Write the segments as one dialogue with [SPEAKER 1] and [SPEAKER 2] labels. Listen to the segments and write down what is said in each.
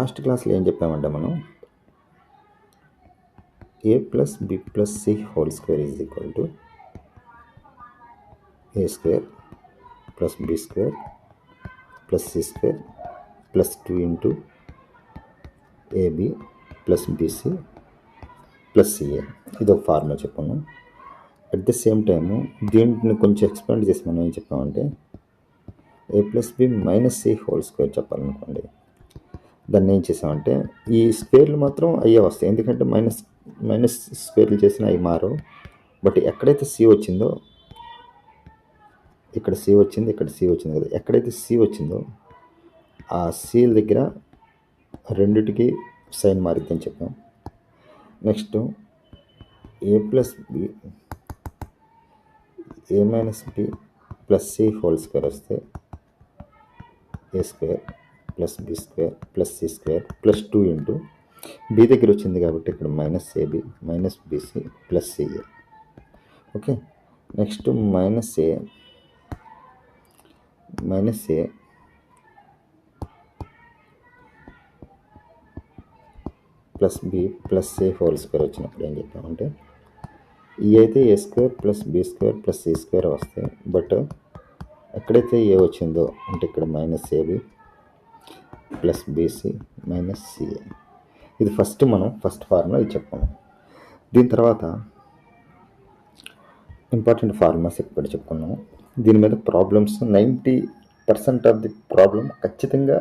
[SPEAKER 1] Last క్లాస్లో ఏం చెప్పామంటే మనం a plus b plus c whole square is equal to a square plus b square plus c square plus 2 into ab plus bc plus ca. ఇది ఒక formula చెప్పాను. At the same time దీంట్ని కొంచెం expand చేసి మనం ఏం చెప్పామంటే a plus b minus c whole square చెప్పాలనుకోండి. దాన్ని ఏం చేసామంటే ఈ స్క్వేర్లు మాత్రం అయ్యే వస్తాయి, ఎందుకంటే మైనస్ స్క్వేర్లు చేసిన అవి మారు. బట్ ఎక్కడైతే సి వచ్చిందో, ఇక్కడ సి వచ్చింది, ఇక్కడ సి వచ్చింది కదా, ఎక్కడైతే సి వచ్చిందో ఆ సీల దగ్గర రెండిటికి సైన్ మారిద్దని చెప్పాం. Next A plus B A minus B plus C whole square వస్తే A square plus B square plus C square plus 2 into B దగ్గర వచ్చింది కాబట్టి ఇక్కడ minus AB minus BC plus CA. Okay, next minus ఏ plus B plus C whole square వచ్చినప్పుడు ఏం చెప్పామంటే ఈ అయితే A square plus B square plus C square వస్తాయి. బట్ ఎక్కడైతే ఏ వచ్చిందో అంటే ఇక్కడ minus AB plus BC minus CA. ఇది ఫస్ట్ ఫార్ములా ఇది చెప్పాము. దీని తర్వాత ఇంపార్టెంట్ ఫార్ములాస్ ఇక్కడ చెప్పుకున్నాము. దీని మీద ప్రాబ్లమ్స్ 90% ఆఫ్ ది ప్రాబ్లం ఖచ్చితంగా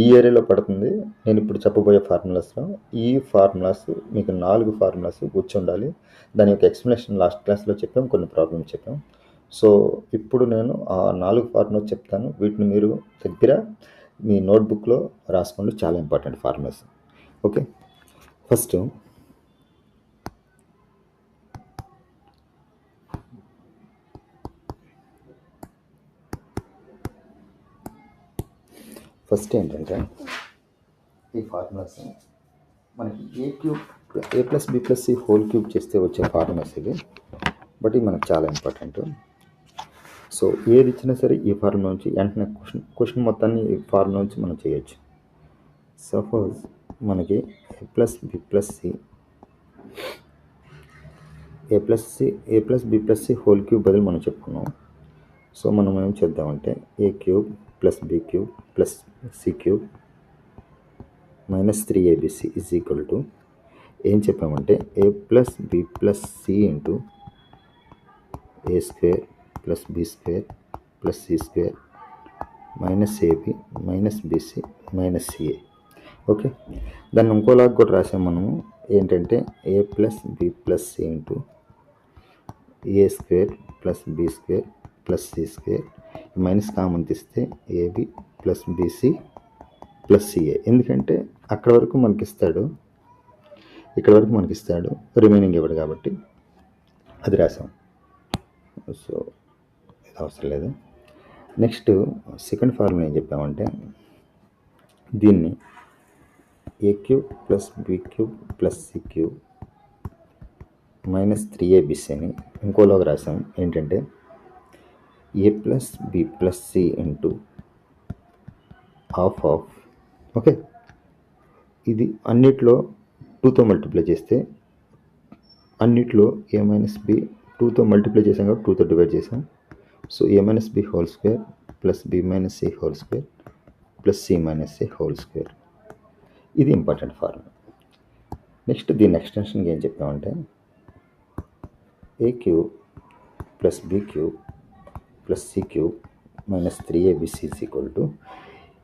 [SPEAKER 1] ఈ ఏరియాలో పడుతుంది. నేను ఇప్పుడు చెప్పబోయే ఫార్ములాస్లో ఈ ఫార్ములాస్ మీకు 4 ఫార్ములాస్ వచ్చి ఉండాలి. దాని యొక్క ఎక్స్ప్లెనేషన్ లాస్ట్ క్లాస్లో చెప్పాం, కొన్ని ప్రాబ్లమ్స్ చెప్పాం. సో ఇప్పుడు నేను ఆ 4 ఫార్ములాస్ చెప్తాను. వీటిని మీరు దగ్గర మీ నోట్బుక్లో రాసుకోండి, చాలా ఇంపార్టెంట్ ఫార్ములాస్. ఓకే, ఫస్ట్ ఏంటంటే ఈ ఫార్ములాస్ మనకి A plus B plus C whole cube చేస్తే వచ్చే ఫార్ములాస్ ఇవి. బట్ ఇది మనకు చాలా ఇంపార్టెంట్. సో ఏది ఇచ్చినా సరే ఈ ఫార్ములా నుంచి వెంటనే క్వశ్చన్ మొత్తాన్ని ఈ ఫార్ములా నుంచి మనం చేయొచ్చు. సపోజ్ మనకి A plus B plus B plus C whole cube బదులు మనం చెప్పుకున్నాం. సో మనం ఏం చేద్దామంటే A cube plus B cube plus C cube minus 3abc is equal to ఏం చెప్పామంటే ఏ plus B plus C into ఏ square plus B square plus C square minus AB minus BC minus CA. Okay, దాన్ని ఇంకోలాగా కూడా రాసాం మనము. ఏంటంటే ఏ plus B plus C into ఏ square plus B square plus C square minus common తీస్తే AB plus BC plus CA. ఎందుకంటే అక్కడ వరకు మనకి ఇస్తాడు, ఇక్కడ వరకు మనకి ఇస్తాడు, రిమైనింగ్ ఇవ్వడు కాబట్టి అది రాసాం. సో ఇది అవసరం లేదు. నెక్స్ట్ సెకండ్ ఫార్ములా ఏం చెప్పామంటే దీన్ని A cube plus B cube plus C cube minus 3abc అని ఇంకోలాగా రాసాం. ఏంటంటే ఏ plus B plus C into half of. Okay, ఇది అన్నిట్లో 2తో మల్టిప్లై చేస్తే అన్నిట్లో ఏ మైనస్ బి 2తో మల్టిప్లై చేసాం కాబట్టి 2తో డివైడ్ చేసాం. So A minus B whole square plus B minus C whole square plus C minus C whole square. ఇది ఇంపార్టెంట్ ఫార్ములా. నెక్స్ట్ దీని ఎక్స్టెన్షన్కి ఏం చెప్పామంటే a cube plus B cube plus C cube minus 3abc is equal to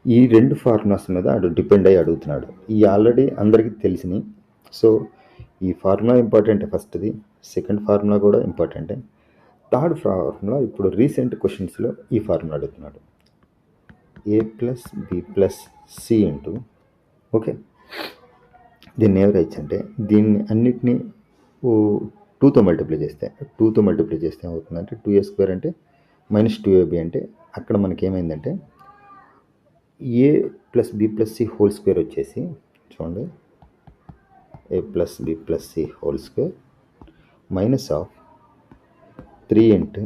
[SPEAKER 1] ఈ రెండు formulas మీద depend అయ్యి అడుగుతున్నాడు. ఈ ఆల్రెడీ అందరికీ తెలిసినవి. సో ఈ ఫార్ములా ఇంపార్టెంట్, ఫస్ట్ది. సెకండ్ ఫార్ములా కూడా ఇంపార్టెంటే. థర్డ్ ఫార్ములా ఇప్పుడు రీసెంట్ క్వశ్చన్స్లో ఈ ఫార్ములా అడుగుతున్నాడు. A plus B plus C into. Okay, దీన్ని ఎవరైతే అంటే దీన్ని అన్నిటినీ 2తో మల్టిప్లై చేస్తే ఏమవుతుందంటే 2a స్క్వేర్ అంటే మైనస్ 2ab అంటే అక్కడ మనకి ఏమైందంటే a plus B plus C whole square వచ్చేసి చూడండి a plus B plus C whole square minus of 3 into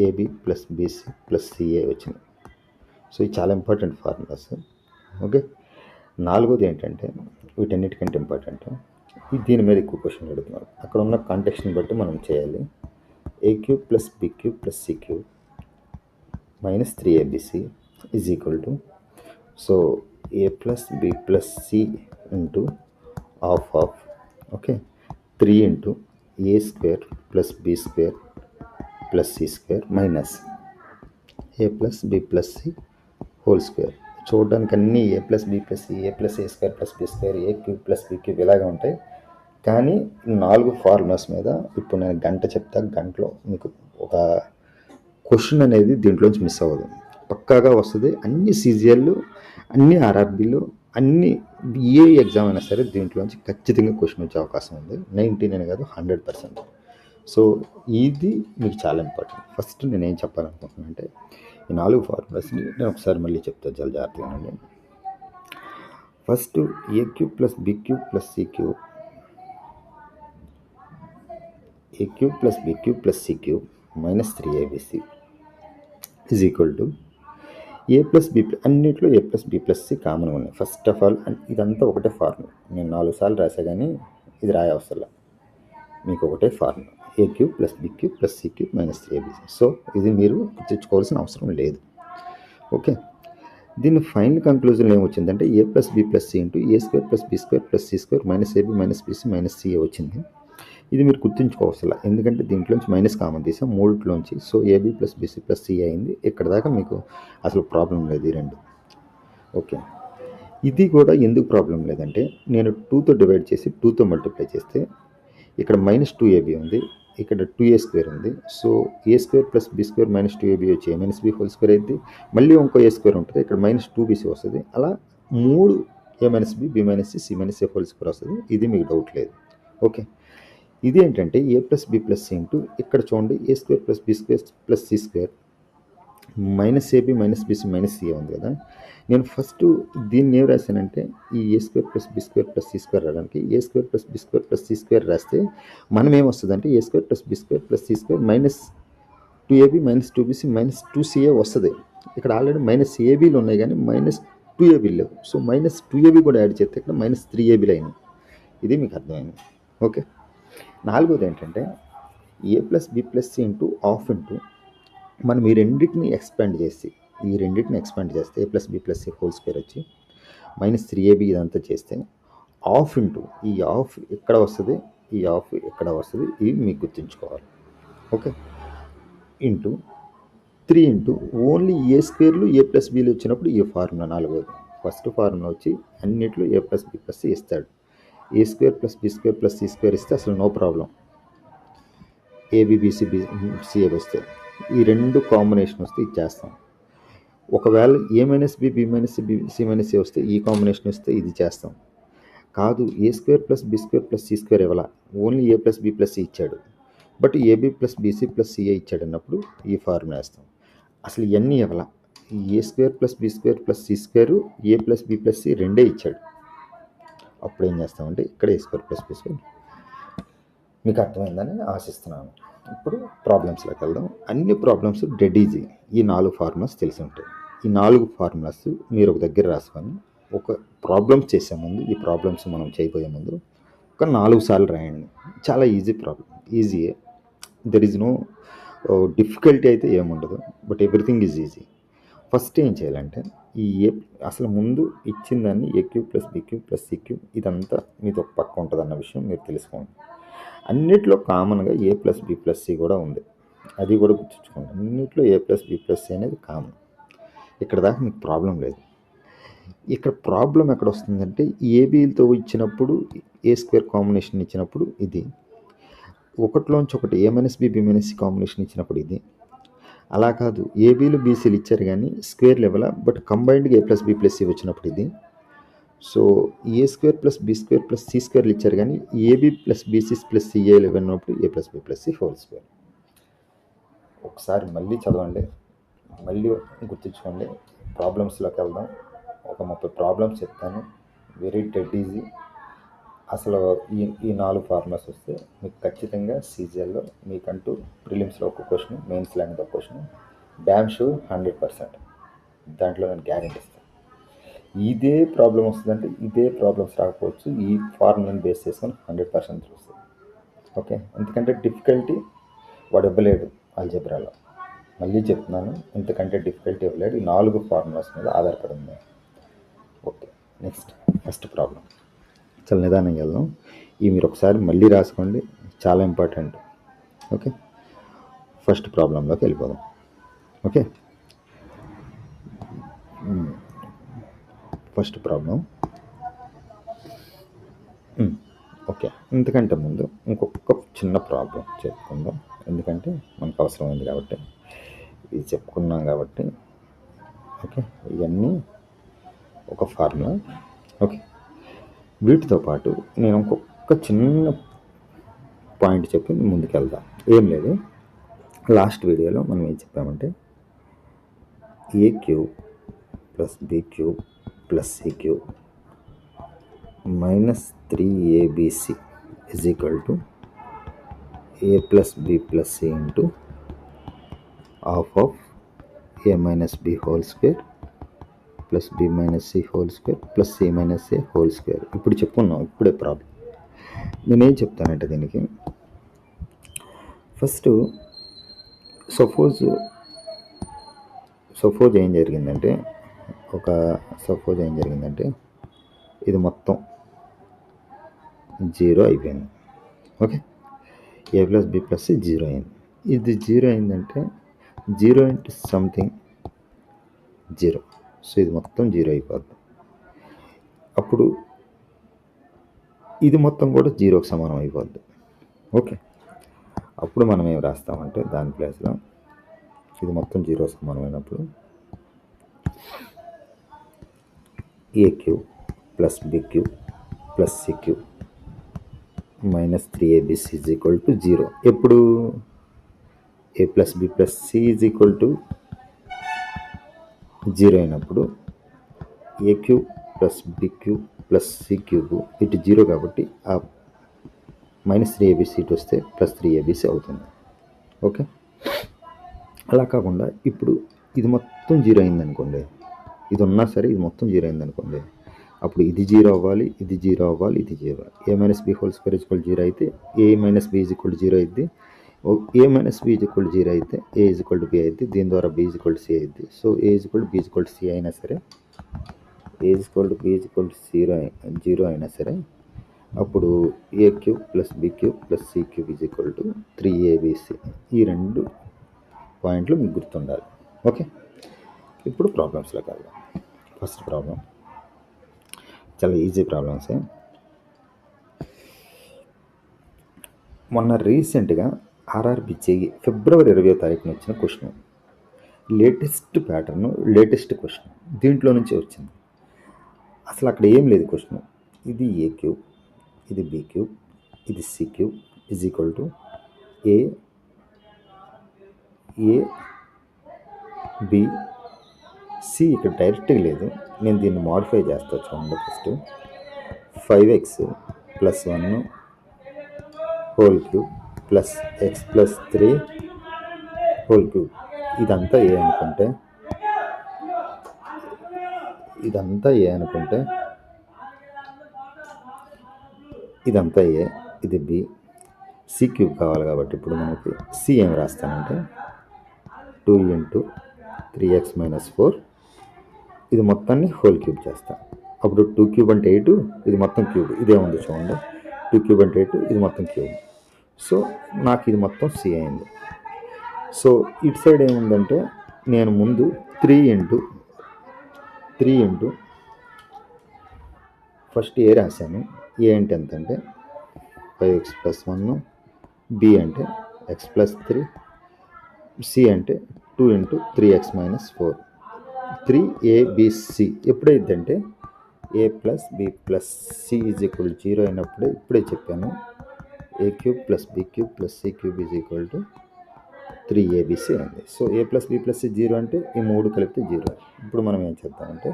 [SPEAKER 1] a b plus BC plus c a వచ్చింది. సో ఇది చాలా ఇంపార్టెంట్ ఫార్ములాస్. ఓకే, నాలుగోది ఏంటంటే వీటన్నిటికంటే ఇంపార్టెంట్, దీని మీద ఎక్కువ క్వశ్చన్ అడుగుతున్నారు. అక్కడ ఉన్న కాంటెక్స్ట్ని బట్టి మనం చేయాలి. A cube plus B cube plus C cube minus 3abc is equal to, so A plus B plus C into half of, okay, 3 into A square plus B square plus C square minus A plus B plus C whole square. చూడడానికి అన్నీ a plus B plus c, a plus a square plus B square, a cube plus B cube ఇలాగే ఉంటాయి. కానీ 4 formulas మీద ఇప్పుడు నేను గంట చెప్తా, గంటలో మీకు ఒక క్వశ్చన్ అనేది దీంట్లోంచి మిస్ అవ్వదు, పక్కాగా వస్తుంది. అన్ని సీజీఎల్, అన్ని ఆర్ఆర్బీలు, అన్ని ఏ ఎగ్జామ్ అయినా సరే దీంట్లోంచి ఖచ్చితంగా క్వశ్చన్ వచ్చే అవకాశం ఉంది. 99 కాదు, 100%. సో ఇది మీకు చాలా ఇంపార్టెంట్. ఫస్ట్ నేను ఏం చెప్పాలనుకుంటున్నాను అంటే, ఈ 4 ఫార్ములాస్ని నేను ఒకసారి మళ్ళీ చెప్తాను, చాలా జాగ్రత్తగా అండి. First a cube plus B cube plus C cube, a cube plus B cube plus C cube minus 3abc is equal to A plus b, అన్నిట్లో a plus B plus c common ఉన్నాయి. First of all ఇదంతా ఒకటే formula, నేను 4 సార్లు రాసా కానీ ఇది రాయ అవసరం, మీకు ఒకటే formula, a cube plus B cube plus C cube minus 3abc. So ఇది మీరు గుర్తుంచుకోవాల్సిన అవసరం లేదు, ఓకే. దీని ఫైనల్ కంక్లూజన్ ఏమొచ్చిందంటే a plus B plus C into A square plus B square plus C square minus AB minus BC minus c a వచ్చింది. ఇది మీరు గుర్తుంచుకోవాల్సిన, ఎందుకంటే దీంట్లోంచి మైనస్ కామన్ తీసాం మూడిట్లోంచి. So a b plus BC plus c అయింది. ఇక్కడ దాకా మీకు అసలు ప్రాబ్లం లేదు ఈ రెండు, ఓకే. ఇది కూడా ఎందుకు ప్రాబ్లం లేదంటే, నేను 2తో డివైడ్ చేసి 2తో మల్టిప్లై చేస్తే ఇక్కడ మైనస్ 2ab ఉంది, ఇక్కడ 2a స్క్వేర్ ఉంది. So a square plus B square minus 2ab వచ్చి a minus B whole square అయింది. మళ్ళీ ఇంకో ఏ స్క్వేర్ ఉంటుంది, ఇక్కడ మైనస్ 2bc వస్తుంది. అలా 3 a minus b, b minus c, c minus A whole square వస్తుంది. ఇది మీకు డౌట్ లేదు, ఓకే. ఇది ఏంటంటే ఏ plus B plus C into, ఇక్కడ చూడండి a square plus B square plus C square minus AB minus BC minus c a ఉంది కదా. నేను ఫస్ట్ దీన్ని ఏం రాశానంటే, ఈ a square plus B square plus C square రావడానికి a square plus B square plus C square రాస్తే మనం ఏమొస్తుందంటే a square plus B square plus C square minus 2ab minus 2bc minus 2ca వస్తుంది. ఇక్కడ ఆల్రెడీ మైనస్ ఏబీలు ఉన్నాయి కానీ minus 2ab లేవు. So minus 2ab కూడా యాడ్ చేస్తే ఇక్కడ మైనస్ 3ab అయినాయి. ఇది మీకు అర్థమైంది, ఓకే. నాలుగోది ఏంటంటే ఏ plus B plus C into of into, మనం ఈ రెండింటిని ఎక్స్పాండ్ చేస్తే a plus B plus C whole square వచ్చి మైనస్ 3ab ఇదంతా చేస్తే ఆఫ్ ఇంటూ, ఈ ఆఫ్ ఇక్కడ వస్తుంది, ఈ ఆఫ్ ఇక్కడ వస్తుంది, ఇవి మీకు గుర్తుంచుకోవాలి, okay. Into 3 into only a స్క్వేర్లు ఏ ప్లస్ బీలు వచ్చినప్పుడు ఈ ఫార్ములా నాలుగోది. ఫస్ట్ ఫార్ములా వచ్చి అన్నిట్లో a plus B plus c ఇస్తాడు. A square plus B square plus C square ఇస్తే అసలు నో ప్రాబ్లం, ఏబిబిసి సిఏ వస్తే ఈ రెండు కాంబినేషన్ వస్తే ఇది చేస్తాం. ఒకవేళ a minus b, b minus c, c minus c వస్తే ఈ కాంబినేషన్ వస్తే ఇది చేస్తాం. కాదు a square plus B square plus C square ఇవ్వాల, only a plus B plus c ఇచ్చాడు, but a b plus BC plus c a ఇచ్చాడు అన్నప్పుడు ఈ ఫార్ములా వేస్తాం. అసలు ఇవన్నీ ఇవ్వాల, a square plus B square plus C square, a plus B plus c రెండే ఇచ్చాడు. అప్పుడు ఏం చేస్తామంటే ఇక్కడ ఏ స్క్వేర్ ప్లస్ బి స్క్వేర్. మీకు అర్థమైందని ఆశిస్తున్నాను. ఇప్పుడు ప్రాబ్లమ్స్లోకి వెళ్దాం. అన్ని ప్రాబ్లమ్స్ డెడ్ ఈజీ. ఈ 4 ఫార్ములాస్ తెలిసి ఉంటాయి. ఈ 4 ఫార్ములాస్ మీరు ఒక దగ్గర రాసుకొని ఒక ప్రాబ్లమ్స్ చేసే ముందు, ఈ ప్రాబ్లమ్స్ మనం చేయబోయే ముందు ఒక 4 సార్లు రాయండి. చాలా ఈజీ ప్రాబ్లం, ఈజీయే. దెర్ ఈజ్ నో డిఫికల్టీ అయితే ఏముండదు, but everything is easy. First ఏం చేయాలంటే ఈ అసలు ముందు ఇచ్చిన దాన్ని a cube plus B cube plus C cube ఇదంతా మీది ఒక పక్క ఉంటుంది అన్న విషయం మీరు తెలుసుకోండి. అన్నిట్లో కామన్గా ఏ ప్లస్ బి ప్లస్ సి కూడా ఉంది, అది కూడా గుర్తుంచుకోండి. అన్నిట్లో a plus B plus C అనేది కామన్. ఇక్కడ దాకా మీకు ప్రాబ్లం లేదు. ఇక్కడ ప్రాబ్లం ఎక్కడ వస్తుందంటే ఏబీలతో ఇచ్చినప్పుడు ఏ స్క్వేర్ కాంబినేషన్ ఇచ్చినప్పుడు ఇది, ఒకటిలోంచి ఒకటి a minus b, b minus c combination ఇచ్చినప్పుడు ఇది. అలా కాదు ఏబీలు బీసీలు ఇచ్చారు కానీ స్క్వేర్ లెవెల్, బట్ కంబైన్డ్గా a plus B plus c వచ్చినప్పుడు ఇది. So a square plus B square plus c స్క్వేర్లు ఇచ్చారు కానీ a b plus BC plus c a ఉన్నప్పుడు a plus B plus C whole square. ఒకసారి మళ్ళీ చదవండి, మళ్ళీ గుర్తుంచుకోండి. ప్రాబ్లమ్స్లోకి వెళ్దాం. ఒక 30 ప్రాబ్లమ్స్ చెప్తాను, వెరీ డెడ్ ఈజీ. అసలు ఈ 4 ఫార్ములాస్ వస్తే మీకు ఖచ్చితంగా సీజీఎల్లో మీకంటూ ప్రిలిమ్స్లో ఒక క్వశ్చన్, మెయిన్స్లో అనేది ఒక క్వశ్చన్, డ్యామ్ షూర్ 100%. దాంట్లో నేను గ్యారెంటీ ఇస్తాను. ఇదే ప్రాబ్లం వస్తుందంటే ఇదే ప్రాబ్లమ్స్ రాకపోవచ్చు. ఈ ఫార్ములాని బేస్ చేసుకొని 100% వస్తుంది. ఓకే, ఎందుకంటే డిఫికల్టీ వాడు ఇవ్వలేడు ఆల్జీబ్రాలో. మళ్ళీ చెప్తున్నాను, ఇంతకంటే డిఫికల్టీ ఇవ్వలేడు. ఈ 4 ఫార్ములాస్ మీద ఆధారపడి ఉంది. Okay, next first problem. చాలా నిదానంగా వెళ్దాం. ఇవి మీరు ఒకసారి మళ్ళీ రాసుకోండి, చాలా ఇంపార్టెంట్. ఓకే, ఫస్ట్ ప్రాబ్లంలోకి వెళ్ళిపోదాం. Okay, first problem. ఓకే, ఇంతకంటే ముందు ఇంకొక చిన్న ప్రాబ్లం చెప్పుకుందాం, ఎందుకంటే మనకు అవసరమైంది కాబట్టి. ఇది చెప్పుకున్నాం కాబట్టి. ఓకే, ఇవన్నీ ఒక ఫార్ములా. ఓకే, వీటితో పాటు నేను ఇంకొక చిన్న పాయింట్ చెప్పి ముందుకెళ్దాం. ఏం లేదు, లాస్ట్ వీడియోలో మనం ఏం చెప్పామంటే a cube plus B cube plus C cube minus 3abc is equal to a plus b plus c into half of a minus b whole square plus b minus c whole square plus c minus a whole square. ఇప్పుడు చెప్పుకున్నాం, ఇప్పుడే problem. నేనేం చెప్తానంటే దీనికి first suppose ఏం జరిగిందంటే ఇది మొత్తం 0 అయిపోయింది. ఓకే, ఏ ప్లస్ బి ప్లస్ సి 0 అయింది. ఇది 0 అయిందంటే 0 ఇంటూ సంథింగ్ 0. సో ఇది మొత్తం 0 అయిపోద్ది. అప్పుడు ఇది మొత్తం కూడా 0కి సమానం అయిపోద్ది. ఓకే, అప్పుడు మనం ఏం రాస్తామంటే దాని ప్లేస్లో ఇది మొత్తం 0 సమానమైనప్పుడు a cube plus B cube plus C cube minus 3abc is equal to 0. ఎప్పుడు a plus B plus C is equal to 0 అయినప్పుడు a cube plus B cube plus C cube ఇటు 0 కాబట్టి ఆ మైనస్ 3abc ఇటు వస్తే plus 3abc అవుతుంది. Okay, అలా కాకుండా ఇప్పుడు ఇది మొత్తం 0 అయిందనుకోండి, ఇది ఉన్నా సరే ఇది మొత్తం 0 అయిందనుకోండి, అప్పుడు ఇది 0 అవ్వాలి, ఇది 0 అవ్వాలి, ఇది 0. A minus B whole square equal 0 అయితే a minus b is equal 0 అయింది. A minus b is equal 0 అయితే a is equal to b అయింది. దీని ద్వారా b is equal to c అయింది. So a is equal to b is equal to c అయినా సరే, a is equal to b is equal to 0 అయినా సరే, అప్పుడు a cube plus B cube plus C cube is equal to 3abc. ఈ 2 పాయింట్లు మీకు గుర్తుండాలి. ఓకే, ఇప్పుడు ప్రాబ్లమ్స్లోకి వెళ్దాం. ఫస్ట్ ప్రాబ్లం చాలా ఈజీ ప్రాబ్లమ్సే. మొన్న రీసెంట్గా ఆర్ఆర్బి చెయ్యి ఫిబ్రవరి 20వ తారీఖున వచ్చిన question, latest pattern, latest question దీంట్లో నుంచి వచ్చింది. అసలు అక్కడ ఏం లేదు క్వశ్చన్. ఇది ఏ క్యూబ్, ఇది బి క్యూబ్, ఇది C cube is equal to A B C. ఇక్కడ డైరెక్ట్గా లేదు, నేను దీన్ని మాడిఫై చేస్తా చూడండి. First 5x plus 1 whole cube plus X plus 3 whole cube. ఇదంతా ఏ అనుకుంటే ఇదంతా ఏ, ఇది బి. సి క్యూబ్ కావాలి కాబట్టి ఇప్పుడు మనకి సి ఏం రాస్తానంటే 2 ఇంటూ 3x మైనస్ 4. ఇది మొత్తాన్ని హోల్ క్యూబ్ చేస్తా. అప్పుడు 2 క్యూబ్ అంటే 8, ఇది మొత్తం క్యూబ్. ఇదే ఉంది చూడండి, 2 క్యూబ్ అంటే 8, ఇది మొత్తం క్యూబ్. సో నాకు ఇది మొత్తం సి అయింది. సో ఇటు సైడ్ ఏముందంటే నేను ముందు 3 ఇంటూ ఫస్ట్ ఏ రాశాను. ఏ అంటే ఎంత అంటే 5x ప్లస్ 1, బి అంటే x ప్లస్ 3, సి అంటే 2 ఇంటూ 3x మైనస్ 4. 3abc ఎప్పుడైందంటే a plus B plus C is equal 0 అయినప్పుడే, ఇప్పుడే చెప్పాను, a cube plus B cube plus C cube is equal to 3abc అయింది. సో ఏ ప్లస్ బి ప్లస్ సి 0 అంటే ఈ 3 కలిపితే 0. ఇప్పుడు మనం ఏం చేద్దామంటే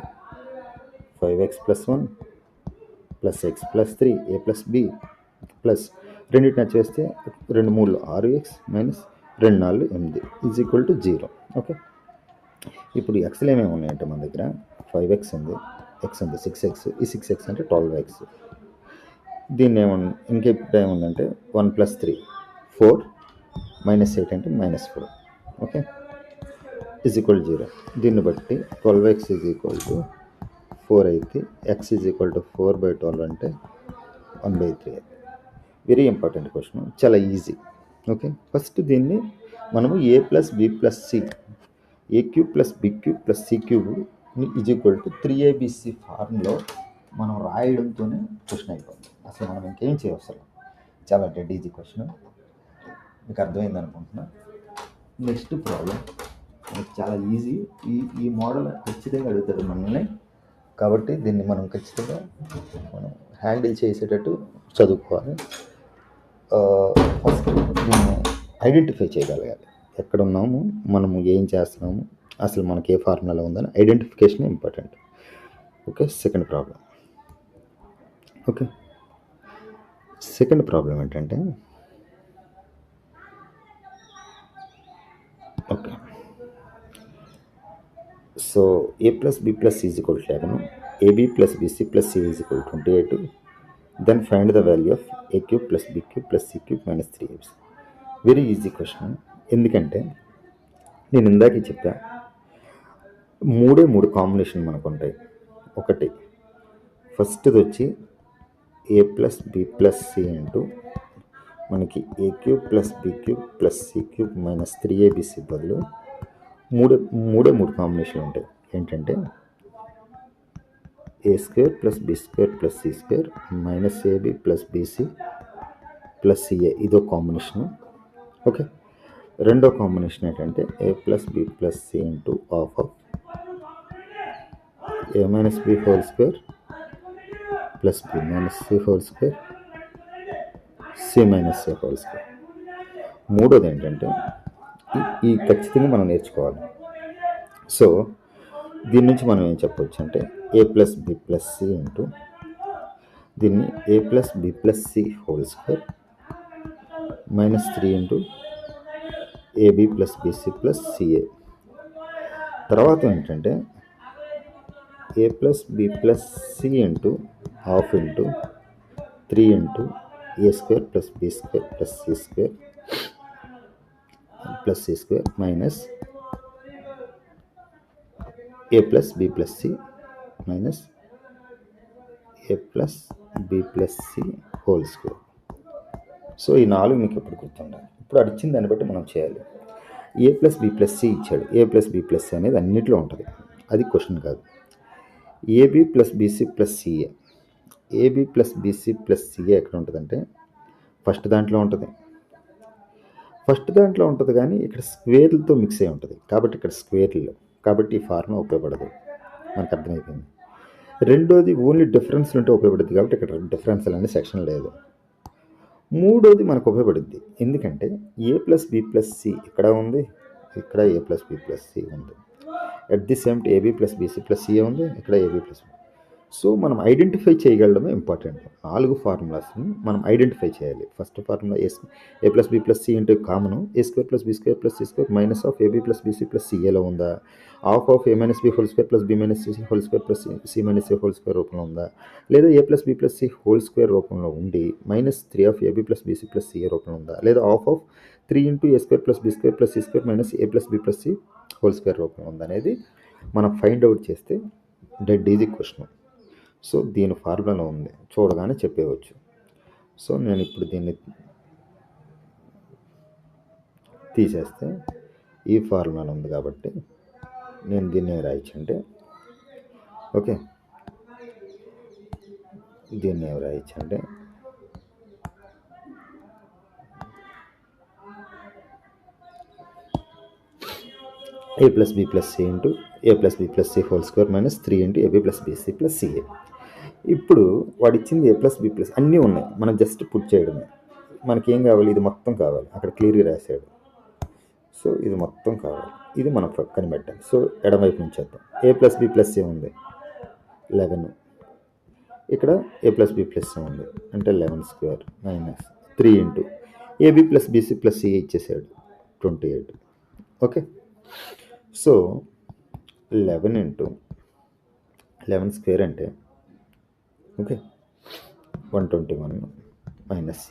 [SPEAKER 1] 5x plus 1 plus x plus 3 ఏ ప్లస్ బి ప్లస్ రెండింటిని వచ్చేస్తే 2 3 6x minus 2 4 8 is equal to 0. Okay, ఇప్పుడు ఎక్స్లు ఏమేమి ఉన్నాయంటే మన దగ్గర 5x ఉంది, ఎక్స్ ఉంది 6x, ఈ 6x అంటే 12x. దీన్ని ఇంకా ఇప్పుడు ఏముందంటే 1 + 3 4 -8 అంటే -4. ఓకే, =0. దీన్ని బట్టి 12x = 4 అయితే x = 4/12 అంటే 1/3. వెరీ ఇంపార్టెంట్ క్వశ్చన్, చాలా ఈజీ. ఓకే, ఫస్ట్ దీన్ని మనము a + b + c a³ + b³ + c³ = 3abc ఫార్మ్లో మనం రాయడంతోనే క్వశ్చన్ అయిపోతుంది. అసలు మనం ఇంకేం చేయవసరం. చాలా డెడ్ ఈజీ క్వశ్చన్, మీకు అర్థమైంది అనుకుంటున్నా. నెక్స్ట్ ప్రాబ్లం చాలా ఈజీ. ఈ మోడల్ ఖచ్చితంగా అడుగుతాడు మనల్ని, కాబట్టి దీన్ని మనం ఖచ్చితంగా మనం హ్యాండిల్ చేసేటట్టు చదువుకోవాలి. ఫస్ట్ దీన్ని ఐడెంటిఫై చేయగలగాలి. ఎక్కడ ఉన్నాము, మనము ఏం చేస్తున్నాము, అసలు మనకి ఏ ఫార్ములా ఉందని identification important. Okay, second problem. Okay, second problem ఏంటంటే, okay, so a + b + c = 11, ab + bc + c = 28. Then find the value of a³ + b³ + c³ - 3ab. Very easy question. ఎందుకంటే నేను ఇందాకే చెప్పా, 3 కాంబినేషన్ మనకు ఉంటాయి. ఒకటి ఫస్ట్ది వచ్చి a + b + c ఇంటూ మనకి a³ + b³ + c³ - 3abc బదులు మూడే కాంబినేషన్లు ఉంటాయి. ఏంటంటే a² + b² + c² - ab + bc + ca, ఇదో కాంబినేషన్. ఓకే, రెండో కాంబినేషన్ ఏంటంటే a + b + c into ½ a - b² + b - c² c - a². మూడోది ఏంటంటే ఈ ఖచ్చితంగా మనం నేర్చుకోవాలి. సో దీని నుంచి మనం ఏం చెప్పవచ్చు అంటే a + b + c ఇంటూ దీన్ని a + b + c² -3 into ab + bc + ca. తర్వాత ఏంటంటే a + b + c into ½ into 3 into a² + b² + c² minus a + b + c minus a + b + c². So ఈ 4 మీకు ఎప్పుడు గుర్తుండాలి. ఇప్పుడు అడిచిన దాన్ని బట్టి మనం చేయాలి. a + b + c ఇచ్చాడు. a + b + c అనేది అన్నింటిలో ఉంటుంది, అది క్వశ్చన్ కాదు. ab + bc + ca, ab + bc + ca ఎక్కడ ఉంటుందంటే ఫస్ట్ దాంట్లో ఉంటుంది. కానీ ఇక్కడ స్క్వేర్లతో మిక్స్ అయి ఉంటుంది, కాబట్టి ఇక్కడ స్క్వేర్లు, కాబట్టి ఈ ఫార్ములా ఉపయోగపడదు. మనకు అర్థమైపోయింది. రెండోది ఓన్లీ డిఫరెన్స్ ఉంటే ఉపయోగపడుతుంది, కాబట్టి ఇక్కడ డిఫరెన్స్ అనే సెక్షన్ లేదు. మూడోది మనకు ఉపయోగపడుద్ది, ఎందుకంటే a + b + c ఇక్కడ ఉంది, ఇక్కడ a + b + c ఉంది. At the same ab + bc + ca ఉంది, ఇక్కడ ab + b. సో మనం ఐడెంటిఫై చేయగలడమే ఇంపార్టెంట్. 4 ఫార్ములాస్ని మనం ఐడెంటిఫై చేయాలి. First formula a + b + c into common a² + b² + c² minus of ab + bc + caలో ఉందా, ½ a - b² + b - c² + c - a² రూపంలో ఉందా, లేదా a + b + c² రూపంలో ఉండి -3 ఆఫ్ ab + bc + ca రూపంలో ఉందా, లేదా ½ 3 into a² + b² + c² - a + b + c² రూపంలో ఉందా అనేది మనం ఫైండ్ అవుట్ చేస్తే డెడ్ ఈజీ క్వశ్చన్. సో దీని ఫార్ములాలో ఉంది, చూడగానే చెప్పేయవచ్చు. సో నేను ఇప్పుడు దీన్ని తీసేస్తే ఈ ఫార్ములాలో ఉంది, కాబట్టి నేను దీన్ని రాయించంటే, ఓకే, దీన్ని రాయించంటే a + b + c into a + b + c² -3 into ab + bc + ca. ఇప్పుడు వాడు ఇచ్చింది a + b + అన్నీ ఉన్నాయి, మనం జస్ట్ పుట్ చేయడమే. మనకేం కావాలి, ఇది మొత్తం కావాలి, అక్కడ క్లియర్గా రాశాడు. సో ఇది మొత్తం కావాలి, ఇది మనం పక్కన పెట్టాలి. సో ఎడమవైపు నుంచి వద్దాం. a + b + c ఉంది 11, ఇక్కడ a + b + c ఉంది అంటే 11² minus 3 into ab + bc + ca ఇచ్చేసాడు 28. ఓకే, సో 11 ఇంటూ 11 స్క్వేర్ అంటే okay 121 minus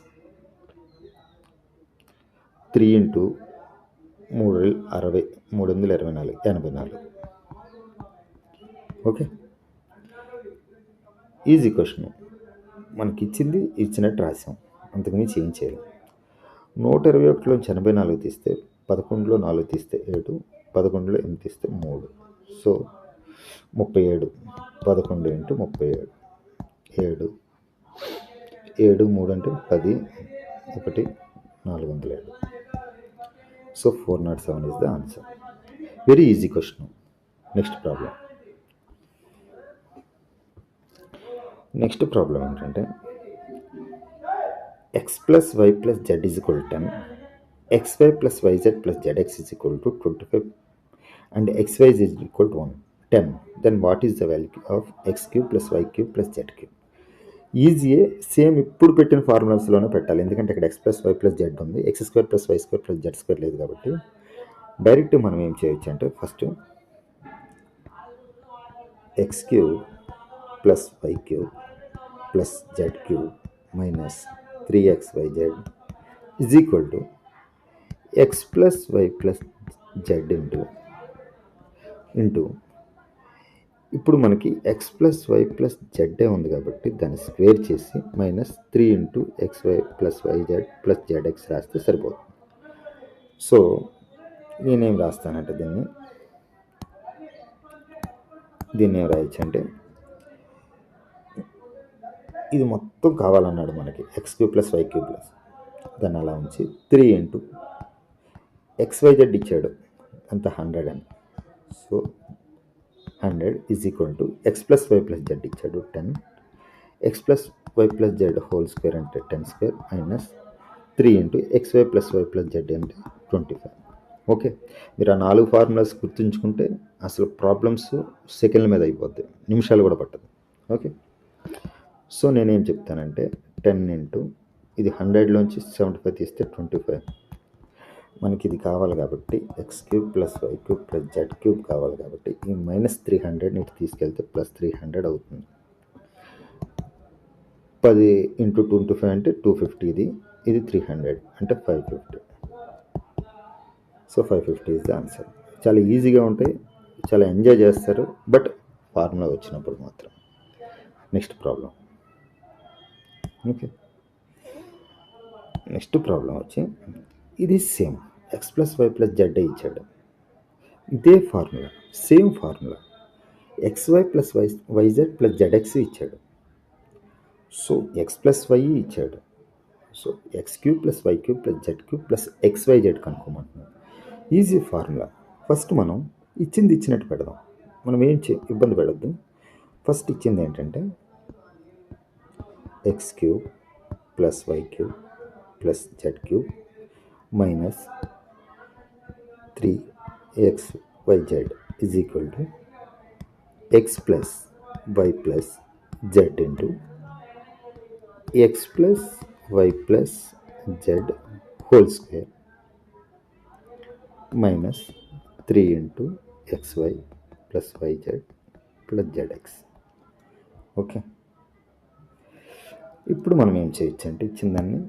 [SPEAKER 1] 3 into 3 60 324 84 okay. Easy question, మనకి ఇచ్చినట్టు రాసాం, అంతకుమించి ఏం చేయాలి. 121లోంచి 84 తీస్తే 11లో 4 తీస్తే 7, 11లో 8 తీస్తే 3, సో 37. 11 ఇంటూ 37 7 7 3 అంటే 10 1 407. So 407 is the answer. Very easy question. Next problem ఏంటంటే x plus why plus z is equal 10, xy plus YZ plus z x is equal to 25 and xy is equal to 10. Then what is the value of x cube plus why cube plus Z cube? ఈజీయే, same ఇప్పుడు పెట్టిన ఫార్ములాస్లోనే పెట్టాలి, ఎందుకంటే ఇక్కడ x plus why plus Z ఉంది, x square plus why square plus Z square లేదు కాబట్టి డైరెక్ట్ మనం ఏం చేయొచ్చు అంటే first x cube plus why cube plus Z cube minus 3xyz is equal to x plus why plus Z into ఇప్పుడు మనకి x plus why plus జెడ్డే ఉంది కాబట్టి దాన్ని స్క్వేర్ చేసి minus 3 into xy plus YZ plus ZX రాస్తే సరిపోతుంది. So నేనేం రాస్తానంటే దీన్ని ఏం రాయొచ్చు అంటే ఇది మొత్తం కావాలన్నాడు మనకి x cube plus why cube plus, దాన్ని అలా ఉంచి 3 ఇంటూ xyz ఇచ్చాడు అంత 100 అని, so 100 is equal to x plus why plus Z ఇచ్చాడు 10, x plus why plus Z whole square అంటే 10 square minus 3 into xy plus why plus Z అంటే 25. Okay, మీరు ఆ 4 ఫార్ములాస్ గుర్తుంచుకుంటే అసలు ప్రాబ్లమ్స్ సెకండ్ల మీద అయిపోద్ది, నిమిషాలు కూడా పట్టదు. ఓకే, సో నేనేం చెప్తానంటే 10 ఇంటూ ఇది 100లోంచి 75 తీస్తే 25, మనకి ఇది కావాలి కాబట్టి X cube plus why cube plus Z cube కావాలి కాబట్టి ఈ మైనస్ 300 ఇటు తీసుకెళ్తే ప్లస్ 300 అవుతుంది. 10 ఇంటూ 25 అంటే 250, ఇది 300 అంటే 550. So 550 is the answer. చాలా ఈజీగా ఉంటాయి, చాలా ఎంజాయ్ చేస్తారు, బట్ ఫార్ములా వచ్చినప్పుడు మాత్రం. Next problem. Okay, next problem వచ్చి ఇది same x plus why plus Z ఇచ్చాడు, ఇదే formula, same formula xy plus YZ plus z x ఇచ్చాడు. సో ఎక్స్ ప్లస్ వై ఇచ్చాడు, so x cube plus why cube plus Z cube plus xyz కనుక్కోమంటున్నాం. Easy formula. First మనం ఇచ్చినట్టు పెడదాం, మనం ఏం ఇబ్బంది పడద్దు. ఫస్ట్ ఇచ్చింది ఏంటంటే X cube plus why cube plus Z cube minus 3xyz is equal to X plus why plus Z into X plus why plus Z whole square minus 3 into xy plus YZ plus ZX. Okay, ఇప్పుడు మనం ఏం చేయొచ్చు అంటే ఇచ్చిందాన్ని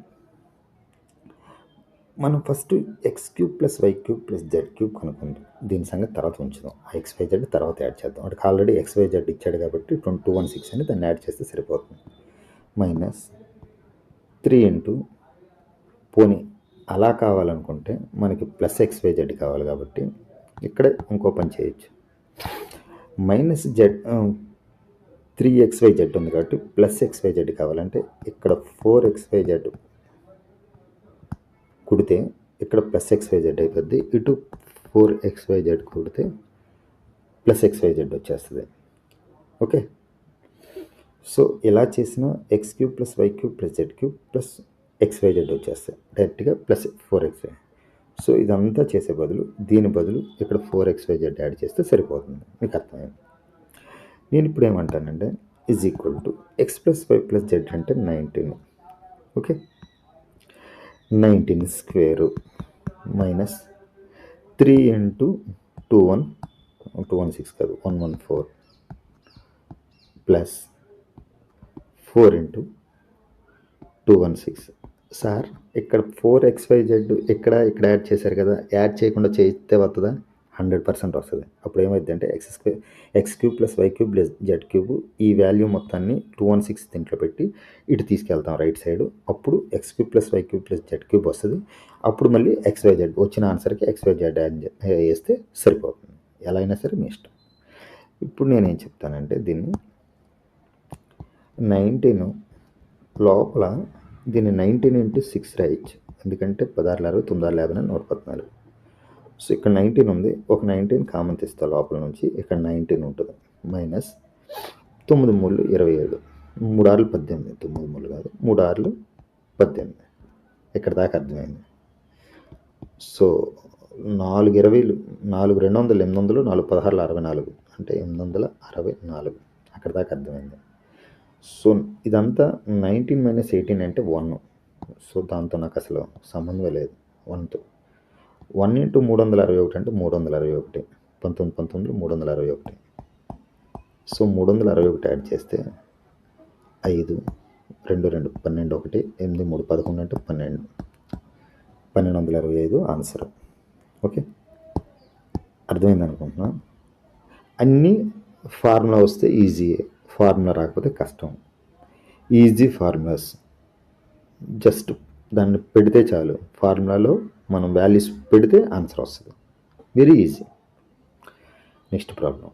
[SPEAKER 1] మనం first X cube plus why cube plus Z cube కనుక్కుందాం, దీని సంగతి తర్వాత ఉంచుదాం, xyz తర్వాత యాడ్ చేద్దాం. వాటికి ఆల్రెడీ xyz ఇచ్చాడు కాబట్టి 216 అని దాన్ని యాడ్ చేస్తే సరిపోతుంది. మైనస్ 3 ఇంటూ పోనీ అలా కావాలనుకుంటే మనకి ప్లస్ xyz కావాలి కాబట్టి ఇక్కడే ఇంకో పని చేయొచ్చు. మైనస్ జెడ్ 3xyz ఉంది కాబట్టి ప్లస్ xyz కావాలంటే ఇక్కడ 4xyz కుడితే ఇక్కడ ప్లస్ xyz అయిపోద్ది, ఇటు 4xyz కుడితే ప్లస్ xyz వచ్చేస్తుంది. ఓకే, సో ఇలా చేసిన X cube plus why cube plus Z cube plus xyz వచ్చేస్తాయి డైరెక్ట్గా ప్లస్ 4xy. సో ఇదంతా చేసే దీని బదులు ఇక్కడ 4xyz యాడ్ చేస్తే సరిపోతుంది. మీకు అర్థమైంది. నేను ఇప్పుడు ఏమంటానంటే is equal to X plus why plus Z అంటే 19. ఓకే, 19 స్క్వేరు మైనస్ 3 ఇంటూ 216 కాదు 114 ప్లస్ 4 ఇంటూ 216. సార్ ఇక్కడ 4xyz ఇక్కడ యాడ్ చేశారు కదా, యాడ్ చేయకుండా చేస్తే వస్తుందా? 100% వస్తుంది. అప్పుడు ఏమైంది అంటే x³ plus y³ plus z³ ఈ వాల్యూ మొత్తాన్ని 216 దీంట్లో పెట్టి ఇటు తీసుకెళ్తాం రైట్ సైడ్. అప్పుడు x³ plus y³ plus z³ వస్తుంది. అప్పుడు మళ్ళీ xyz వచ్చిన ఆన్సర్కి xyz వేస్తే సరిపోతుంది. ఎలా అయినా సరే మీ ఇష్టం. ఇప్పుడు నేనేం చెప్తానంటే దీన్ని 19 లోపల దీన్ని 19 ఇంటూ 6 రాయొచ్చు. ఎందుకంటే 16 9 50 114. సో ఇక్కడ 19 ఉంది, ఒక 19 కామన్ తీస్తా లోపల నుంచి, ఇక్కడ 19 ఉంటుంది. మైనస్ 9 3 27, 3 6 18, 9 3 కాదు 3 6 18. ఇక్కడ దాకా అర్థమైంది. సో 4 20, 4 200 800, 4 16 64, అంటే 864. అక్కడ దాకా అర్థమైంది. సో ఇదంతా 19 మైనస్ 18 అంటే 1. సో దాంతో నాకు అసలు సంబంధం లేదు 1తో. 1 ఇంటూ 361 అంటే 361, 19 19 361. సో 361 యాడ్ చేస్తే 5 2 2 12 1 8 3 11 అంటే 12, 1225 ఆన్సర్. ఓకే, అర్థమైంది అనుకుంటున్నా. అన్నీ ఫార్ములా వస్తే ఈజీయే, ఫార్ములా రాకపోతే కష్టం. ఈజీ ఫార్ములాస్ జస్ట్ దాన్ని పెడితే చాలు, ఫార్ములాలో మనం వాల్యూస్ పెడితే ఆన్సర్ వస్తుంది. Very easy. Next problem.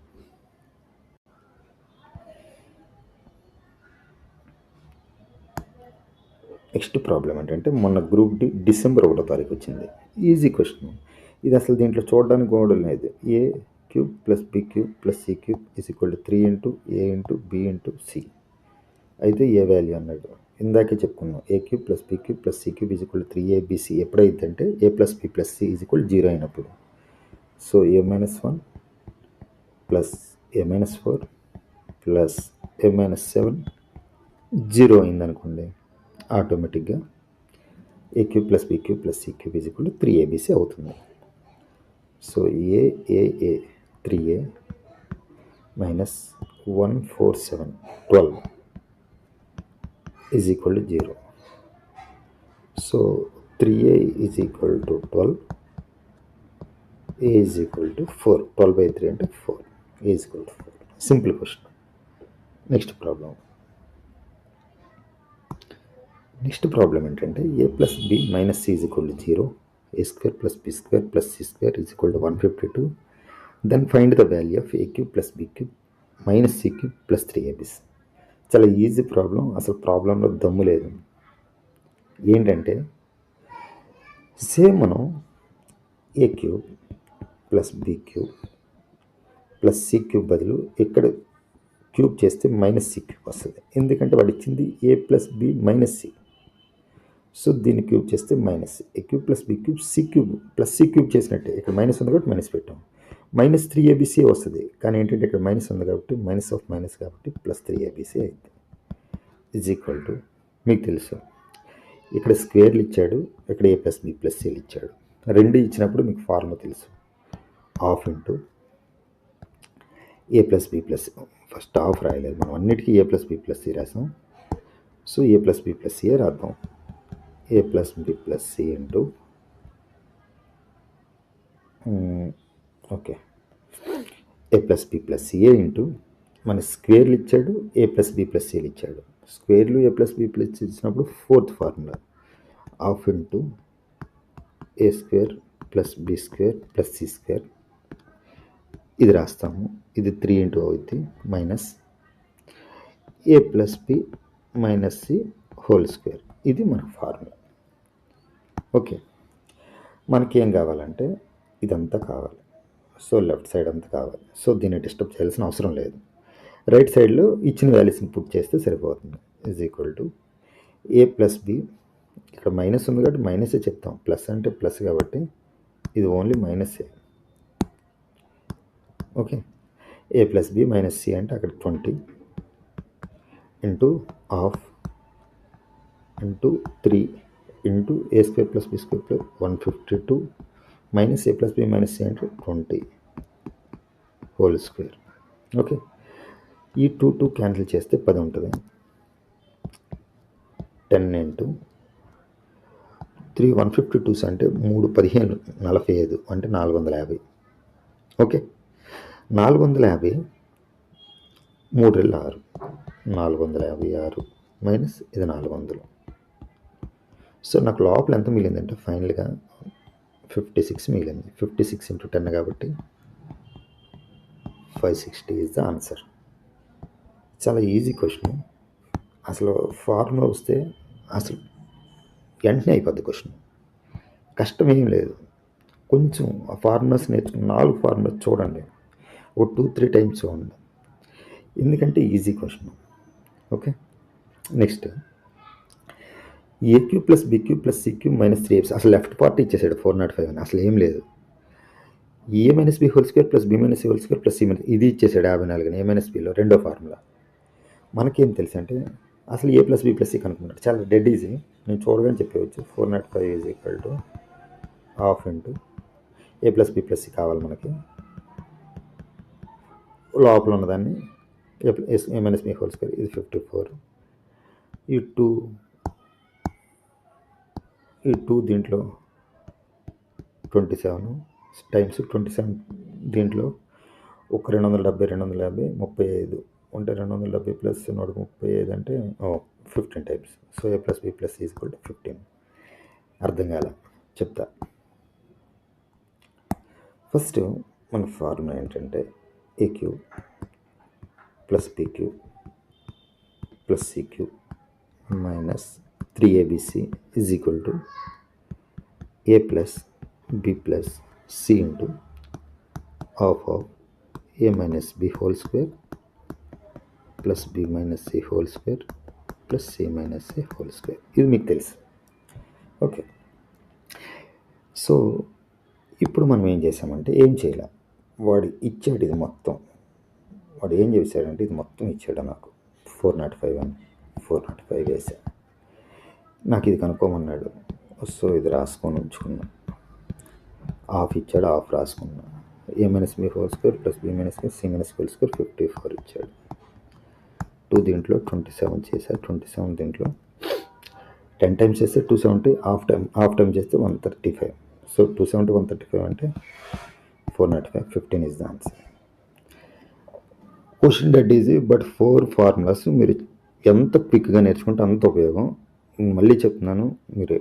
[SPEAKER 1] Next problem ఏంటంటే మొన్న గ్రూప్ డి డిసెంబర్ 1వ తారీఖు వచ్చింది. ఈజీ క్వశ్చన్ ఇది. అసలు దీంట్లో చూడడానికి కూడా లేదు. a³ plus b³ plus c³ is equal to 3 into a into b into c. అయితే ఏ వాల్యూ అన్నాడు, ఇందాకే చెప్పుకున్నాం. a³ plus b³ plus c³ is equal to 3abc ఎప్పుడైతే అంటే a plus b plus c is equal 0 అయినప్పుడు. So a-1 plus a-4 plus a-7 0 అయిందనుకోండి, ఆటోమేటిక్గా a³ plus b³ plus c³ is equal to 3abc అవుతుంది. So a 3a minus 147 12 is equal to 0. So 3a is equal to 12, a is equal to 4. 12/3 అంటే 4, a is equal to 4. Simple question. Next problem. Next problem ఏంటంటే a plus b minus c is equal to 0, a² plus b² plus c² is equal to 152. Then find the value of a³ plus b³ minus c³ plus 3abc. చాలా easy problem. అసలు ప్రాబ్లంలో దమ్ము లేదు. ఏంటంటే same మనం a³ plus b³ plus c³ బదులు ఇక్కడ cube చేస్తే మైనస్ c³ వస్తుంది. ఎందుకంటే వాడు ఇచ్చింది a plus b minus c. So దీన్ని క్యూబ్ చేస్తే minus a³ plus b³ c³ plus c³ చేసినట్టే. ఇక్కడ మైనస్ ఉంది కాబట్టి మైనస్ పెట్టాం. మైనస్ 3abc వస్తుంది. కానీ ఏంటంటే ఇక్కడ మైనస్ ఉంది కాబట్టి మైనస్ ఆఫ్ మైనస్ కాబట్టి ప్లస్ 3abc అయింది. ఈజ్ ఈక్వల్ టు, మీకు తెలుసు ఇక్కడ స్క్వేర్లు ఇచ్చాడు, ఇక్కడ a ప్లస్ b ప్లస్ cలు ఇచ్చాడు. రెండు ఇచ్చినప్పుడు మీకు ఫార్ములా తెలుసు. Half into a plus b plus, first half రాయలేదు మనం, అన్నిటికీ a plus b plus c రాసాం. So a plus b plus c రాద్దాం. a plus b plus c into okay a plus b plus ca into మన స్క్వేర్లు ఇచ్చాడు, a plus b plus cలు ఇచ్చాడు. స్క్వేర్లు a plus b plus c ఇచ్చినప్పుడు fourth formula half into a² plus b² plus c². ఇది రాస్తాము. ఇది 3 into అవుద్ది minus a plus b minus c whole square. ఇది మన ఫార్ములా. ఓకే, మనకేం కావాలంటే ఇదంతా కావాలి. సో లెఫ్ట్ సైడ్ అంతా కావాలి. సో దీన్ని డిస్టర్బ్ చేయాల్సిన అవసరం లేదు. రైట్ సైడ్లో ఇచ్చిన వాల్యూస్ని పుట్ చేస్తే సరిపోతుంది. Is equal to a plus b, ఇక్కడ మైనస్ ఉంది కాబట్టి మైనసే చెప్తాం, ప్లస్ అంటే ప్లస్ కాబట్టి ఇది ఓన్లీ మైనసే. Okay, a plus b minus c అంటే అక్కడ 20 into half into 3 into a² plus b² plus 152 minus a plus b minus c అంటే 20 హోల్ స్క్వేర్. ఓకే, ఈ 2 క్యాన్సిల్ చేస్తే 10 ఉంటుంది. 10 ఇంటూ 3 152 అంటే 3 15 45 అంటే 450. ఓకే, 450 3 రెళ్ళు 6, 456 మైనస్ ఇది 400. సో నాకు లోపల ఎంత మిగిలిందంటే ఫైనల్గా 56 మిగిలింది. 56 ఇంటూ 10 కాబట్టి 560 ఈజ్ ద ఆన్సర్. చాలా ఈజీ క్వశ్చన్. అసలు ఫార్ములా వస్తే అసలు వెంటనే అయిపోద్ది క్వశ్చన్. కష్టం ఏం లేదు. కొంచెం ఆ ఫార్ములాస్ నేర్చుకుని 4 ఫార్ములాస్ చూడండి, ఓ 2-3 టైమ్స్ చూడండి, ఎందుకంటే easy question. Okay, next AQ plus B cube plus C cube minus 3ab. అసలు లెఫ్ట్ పార్ట్ ఇచ్చేసాడు 405 అని, అసలు ఏం లేదు. A minus B whole square plus B minus C whole square plus C minus ఇది ఇచ్చేసాడు 54 అని. ఏ మైనస్ బిలో రెండో ఫార్ములా. మనకేం తెలుసు అంటే అసలు a plus B plus c కనుక్కున్నాడు. చాలా డెడ్ ఈజీ, నేను చూడగానే చెప్పవచ్చు. 405 is equal to half into a plus B plus c కావాలి మనకి. లోపల ఉన్నదాన్ని a minus B whole square ఇది 54. ఈ టూ దీంట్లో 27 టైమ్స్ 27 దీంట్లో ఒక 270 35 ఉంటే 270 ప్లస్ 135 అంటే 15 times. So A plus B plus is equal to 15. అర్థం కాల, చెప్తా. ఫస్ట్ మన ఫార్ములా ఏంటంటే A cube plus B cube plus C cube minus 3abc is equal to A plus B plus C into half of A minus B whole square plus B minus C whole square plus C minus A whole square. ఇది మీకు తెలుసు. Okay, so ఇప్పుడు మనం ఏం చేసామంటే ఏం చేయాలి, వాడు ఇచ్చాడు ఇది మొత్తం. వాడు ఏం చేశాడంటే ఇది మొత్తం ఇచ్చాడు నాకు 405 అని. 405 వేసా, నాకు ఇది కనుక్కోమన్నాడు. సో ఇది రాసుకొని ఉంచుకున్నా. హాఫ్ ఇచ్చాడు, హాఫ్ రాసుకున్నా. A minus B whole square plus B minus c minus whole square 54 ఇచ్చాడు. 2 దీంట్లో 27 చేశా. 27 దీంట్లో 10 టైమ్స్ చేస్తే 270, హాఫ్ టైమ్ చేస్తే 135. సో 270 135 అంటే 405. 15 is the answer. Question dead easy, but 4 formulas మీరు ఎంత క్విక్గా నేర్చుకుంటే అంత ఉపయోగం. మళ్ళీ చెప్తున్నాను, మీరు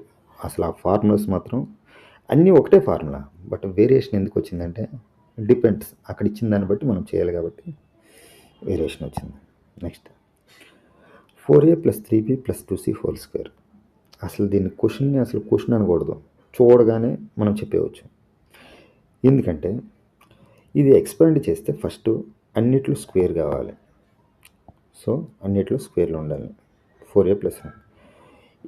[SPEAKER 1] అసలు ఆ ఫార్ములాస్ మాత్రం అన్నీ ఒకటే ఫార్ములా, బట్ వేరియేషన్ ఎందుకు వచ్చిందంటే డిపెండ్స్, అక్కడ ఇచ్చిన దాన్ని బట్టి మనం చేయాలి కాబట్టి వేరియేషన్ వచ్చింది. Next 4a plus 3b plus 2c whole square. అసలు దీన్ని క్వశ్చన్ అనకూడదు, చూడగానే మనం చెప్పేవచ్చు. ఎందుకంటే ఇది ఎక్స్పాండ్ చేస్తే ఫస్ట్ అన్నిట్లో స్క్వేర్ కావాలి. సో అన్నిట్లో స్క్వేర్లు ఉండాలి. 4a ప్లస్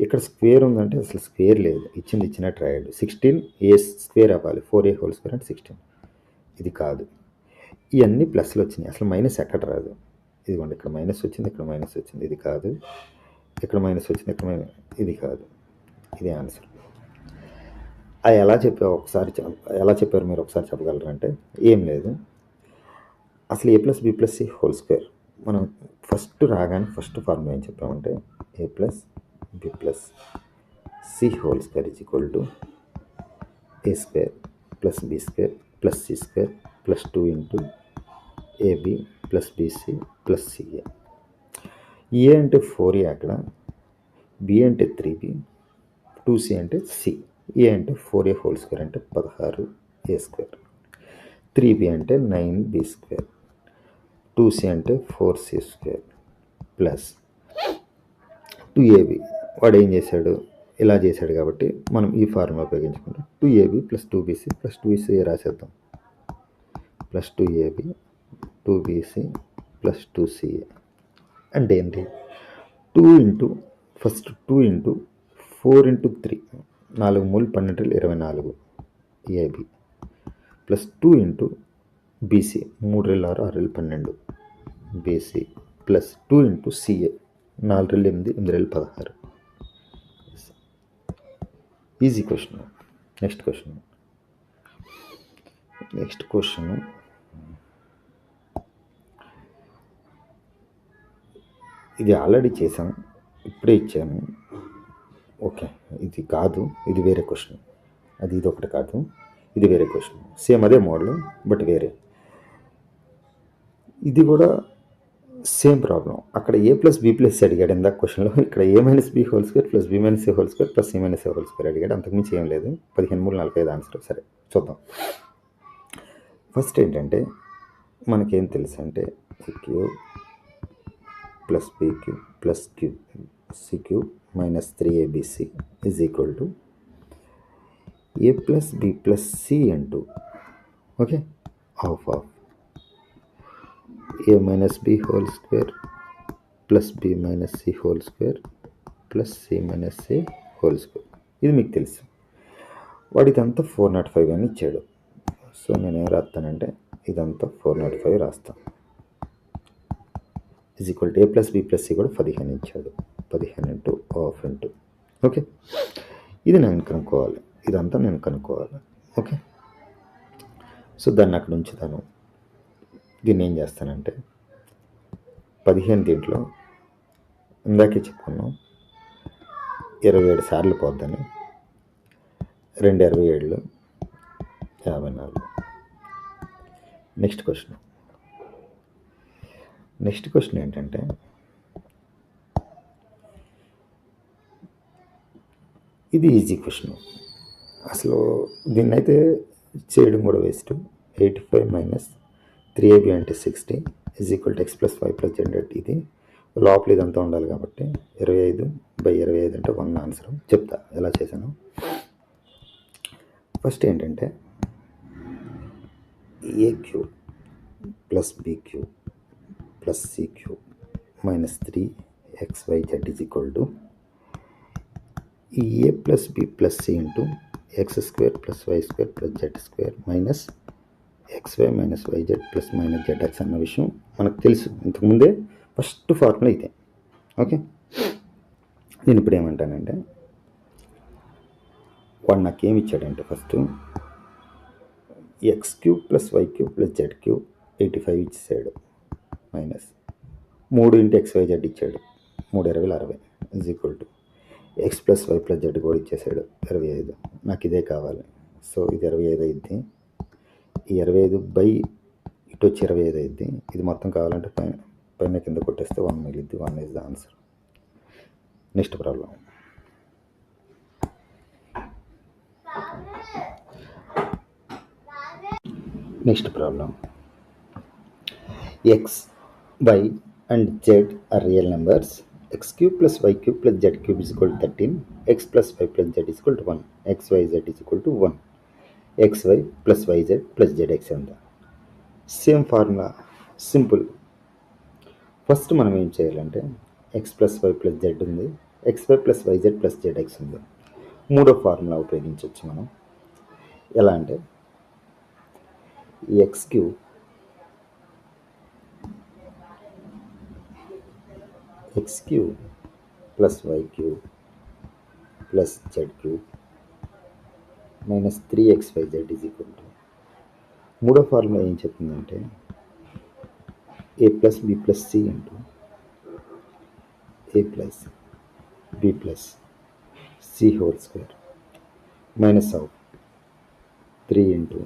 [SPEAKER 1] ఇక్కడ స్క్వేర్ ఉందంటే అసలు స్క్వేర్ లేదు, ఇచ్చినట్టు రాయాడు. 16a స్క్వేర్ అవ్వాలి. 4a హోల్ స్క్వేర్ అంటే 16. ఇది కాదు, ఇవన్నీ ప్లస్లు వచ్చినాయి, అసలు మైనస్ ఎక్కడ రాదు. ఇదిగోండి, ఇక్కడ మైనస్ వచ్చింది, ఇక్కడ మైనస్ వచ్చింది, ఇది కాదు. ఇక్కడ మైనస్ వచ్చింది, ఇక్కడ ఇది కాదు. ఇది ఆన్సర్. అది ఎలా చెప్పారు మీరు ఒకసారి చెప్పగలరంటే ఏం లేదు. అసలు a plus B plus C whole square మనం ఫస్ట్ రాగానే ఫస్ట్ ఫార్ములా ఏం చెప్పామంటే ఏ plus B plus C whole square is equal to a square plus B square plus C square plus 2 into a b plus BC plus c a. A అంటే 4a అక్కడ, B అంటే 3b, 2c అంటే C. ఏ అంటే 4a whole square అంటే 16a square, 3b అంటే 9b square, 2c అంటే 4c square plus 2ab. వాడు ఏం చేశాడు, ఇలా చేశాడు కాబట్టి మనం ఈ ఫార్ములా ఉపయోగించుకుంటాం. 2ab plus 2bc plus 2c రాసేద్దాం. Plus 2ab 2bc plus 2ca అంటే ఏంటి, 2 into first 2 into 4 into 3 4 3 12 24 a b plus 2 into b c 3 6 6 12 b c plus 2 into c a 4 8 8 16. Easy question. Next question ఇది ఆల్రెడీ చేసాం, ఇప్పుడే ఇచ్చాను. ఓకే, ఇది కాదు, ఇది వేరే క్వశ్చన్. ఇది ఒకటి కాదు, ఇది వేరే క్వశ్చన్. సేమ్ అదే మోడల్ బట్ వేరే. ఇది కూడా సేమ్ ప్రాబ్లం. అక్కడ ఏ ప్లస్ బి ప్లస్ అడిగాడు ఇందాక క్వశ్చన్లో. ఇక్కడ a minus B whole square plus B minus A whole square plus C minus A whole square అడిగాడు. అంతకుమించి ఏం లేదు. 15/3 = 45 ఆన్సర్. సరే చూద్దాం. ఫస్ట్ ఏంటంటే మనకేం తెలుసు అంటే cube plus B cube plus cube C cube minus 3abc is equal to A plus B plus C into okay half of A minus B whole square plus B minus C whole square plus C minus C whole square. ఇది మీకు తెలుసు. వాడు ఇదంతా 405 అని ఇచ్చాడు. So నేనేం రాస్తానంటే ఇదంతా 405 రాస్తాను. Is equal to A plus B plus C కూడా 15 ఇచ్చాడు. 15 ఇంటూ హాఫ్ ఇంటూ ఓకే. ఇది నేను కనుక్కోవాలి, ఇదంతా నేను కనుక్కోవాలి. ఓకే, సో దాన్ని అక్కడ ఉంచుతాను. దీన్ని ఏం చేస్తానంటే 15 దీంట్లో ఇందాకే చెప్పుకున్నాం 27 సార్లు పోద్దని. 2 27 54. నెక్స్ట్ క్వశ్చన్ ఏంటంటే ఇది ఈజీ క్వశ్చన్. అసలు దీన్నైతే చేయడం కూడా వేస్ట్. 85 - 3ab అంటే 60 is equal to x + y + z. ఇది లోపల ఇదంతా ఉండాలి కాబట్టి 25/25 అంటే 1 ఆన్సర్. చెప్తా ఎలా చేశాను. ఫస్ట్ ఏంటంటే A cube plus B cube plus C cube minus 3xyz is equal to A plus B plus C into x² + y² + z² minus xy minus yz plus minus zx అన్న విషయం మనకు తెలుసు ఇంతకుముందే. ఫస్ట్ ఫార్ములా ఇదే. ఓకే, నేను ఇప్పుడు ఏమంటానంటే వాడు నాకేమి ఇచ్చాడంటే ఫస్ట్ x³ + y³ + z³ 85 ఇచ్చాడు. మైనస్ 3 × xyz ఇచ్చాడు. 3 20 60 is equal to x + y + z కూడా ఇచ్చేసాడు 25. నాకు ఇదే కావాలి. సో ఇది 25 అయింది. ఈ 25 బై ఇటు వచ్చి 25 అయింది. ఇది మొత్తం కావాలంటే పైన కింద కొట్టేస్తే 1 మిగిలిద్ది. 1 is the answer. Next problem. x, y and z are real numbers. x³ + y³ + z³ is equal to 13. x + y + z is equal to 1. x, y, z is equal to 1. xy + yz + zx ఎంత? Same formula, simple. First మనం ఏం చేయాలంటే x + y + z ఉంది, xy + yz + zx ఉంది. మూడో formula ఉపయోగించవచ్చు మనం. ఎలా అంటే x³ + y³ + z³ minus 3xyz is equal to మూడో ఫార్ములా ఏం చెప్తుందంటే a plus B plus C into a plus B plus C whole square minus of 3 into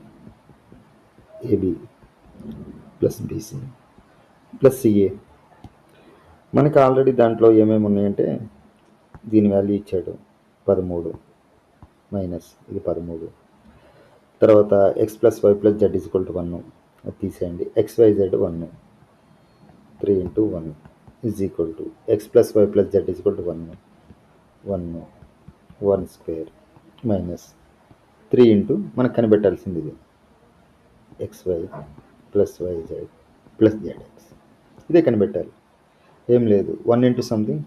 [SPEAKER 1] a b plus BC plus c a. మనకి already దాంట్లో ఏమేమి ఉన్నాయంటే దీని value ఇచ్చాడు 13 minus ఇది 13. తర్వాత x + y + z is equal to 1 అది తీసేయండి. xyz 1 3 into 1 is equal to x + y + z is equal to 1 square minus 3 into మనకు కనిపెట్టాల్సింది ఇది xy + yz + zx. ఇదే కనిపెట్టాలి, ఏం లేదు. 1 ఇంటూ సంథింగ్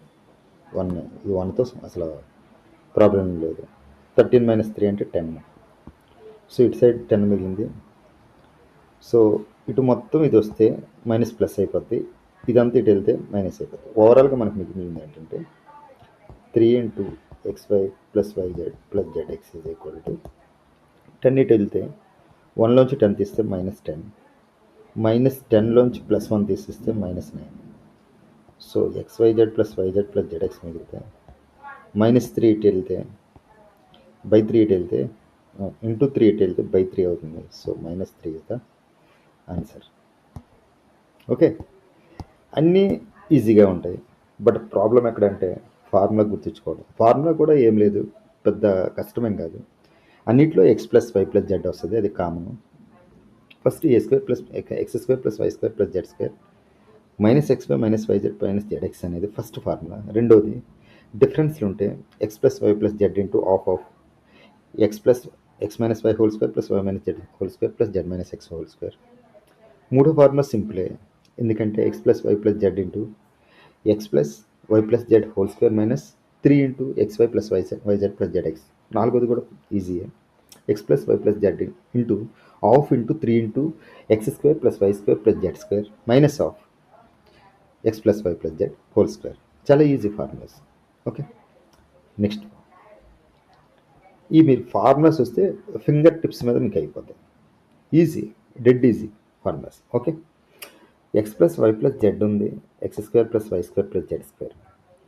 [SPEAKER 1] 1, ఇది 1తో అసలు ప్రాబ్లం లేదు. 13 - 3 అంటే 10. సో ఇటు సైడ్ 10 మిగిలింది. సో ఇటు మొత్తం ఇది వస్తే మైనస్ ప్లస్ అయిపోద్ది, ఇదంతా ఇటు వెళ్తే మైనస్ అయిపోద్ది. ఓవరాల్గా మనకు మిగిలింది ఏంటంటే 3 into xy + yz + zx is equal to 10 ఇటు వెళ్తే 1లోంచి 10 తీస్తే -10, -10లోంచి +1 తీసిస్తే -9. So XYZ plus YZ plus ZX మిగిలితే -3 ఇటు వెళ్తే /3 ఇటు వెళ్తే ఇంటూ 3 ఇటు వెళ్తే /3 అవుతుంది. So -3 is the answer. Okay, అన్నీ ఈజీగా ఉంటాయి. బట్ ప్రాబ్లం ఎక్కడంటే ఫార్ములా గుర్తుంచుకోవడం. ఫార్ములా కూడా ఏం లేదు, పెద్ద కష్టమేం కాదు. అన్నిట్లో x plus why plus Z వస్తుంది, అది common. First a² plus x² plus y² plus z² -x minus YZ minus ZX అనేది ఫస్ట్ ఫార్ములా. రెండోది డిఫరెన్స్లు ఉంటే x plus why plus Z into half x minus why whole square plus why minus Z whole square plus Z minus X whole square. మూడో formula సింపులే, ఎందుకంటే x plus why plus Z into x plus why plus Z whole square minus 3 into XY plus YZ plus ZX. నాలుగోది కూడా ఈజీయే, x plus why plus Z into of into 3 into x² plus y² plus z² minus half x plus why plus Z whole square. చాలా easy formulas. Okay, next ఈ మీరు formulas వస్తే finger tips మీద మీకు అయిపోతాయి. Easy, dead easy formulas. Okay, x plus why plus Z ఉంది, x² plus y² plus z².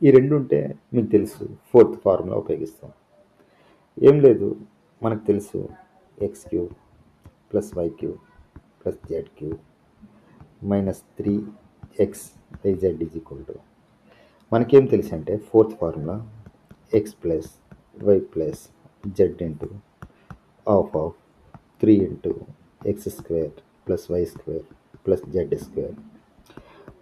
[SPEAKER 1] ఈ రెండు ఉంటే మీకు తెలుసు, ఫోర్త్ ఫార్ములా ఉపయోగిస్తాం. ఏం లేదు, మనకు తెలుసు x³ plus y³ plus z³ minus 3xyz is equal to, మనకేం తెలుసు అంటే fourth formula x plus why plus Z into half 3 into x² plus y² plus z²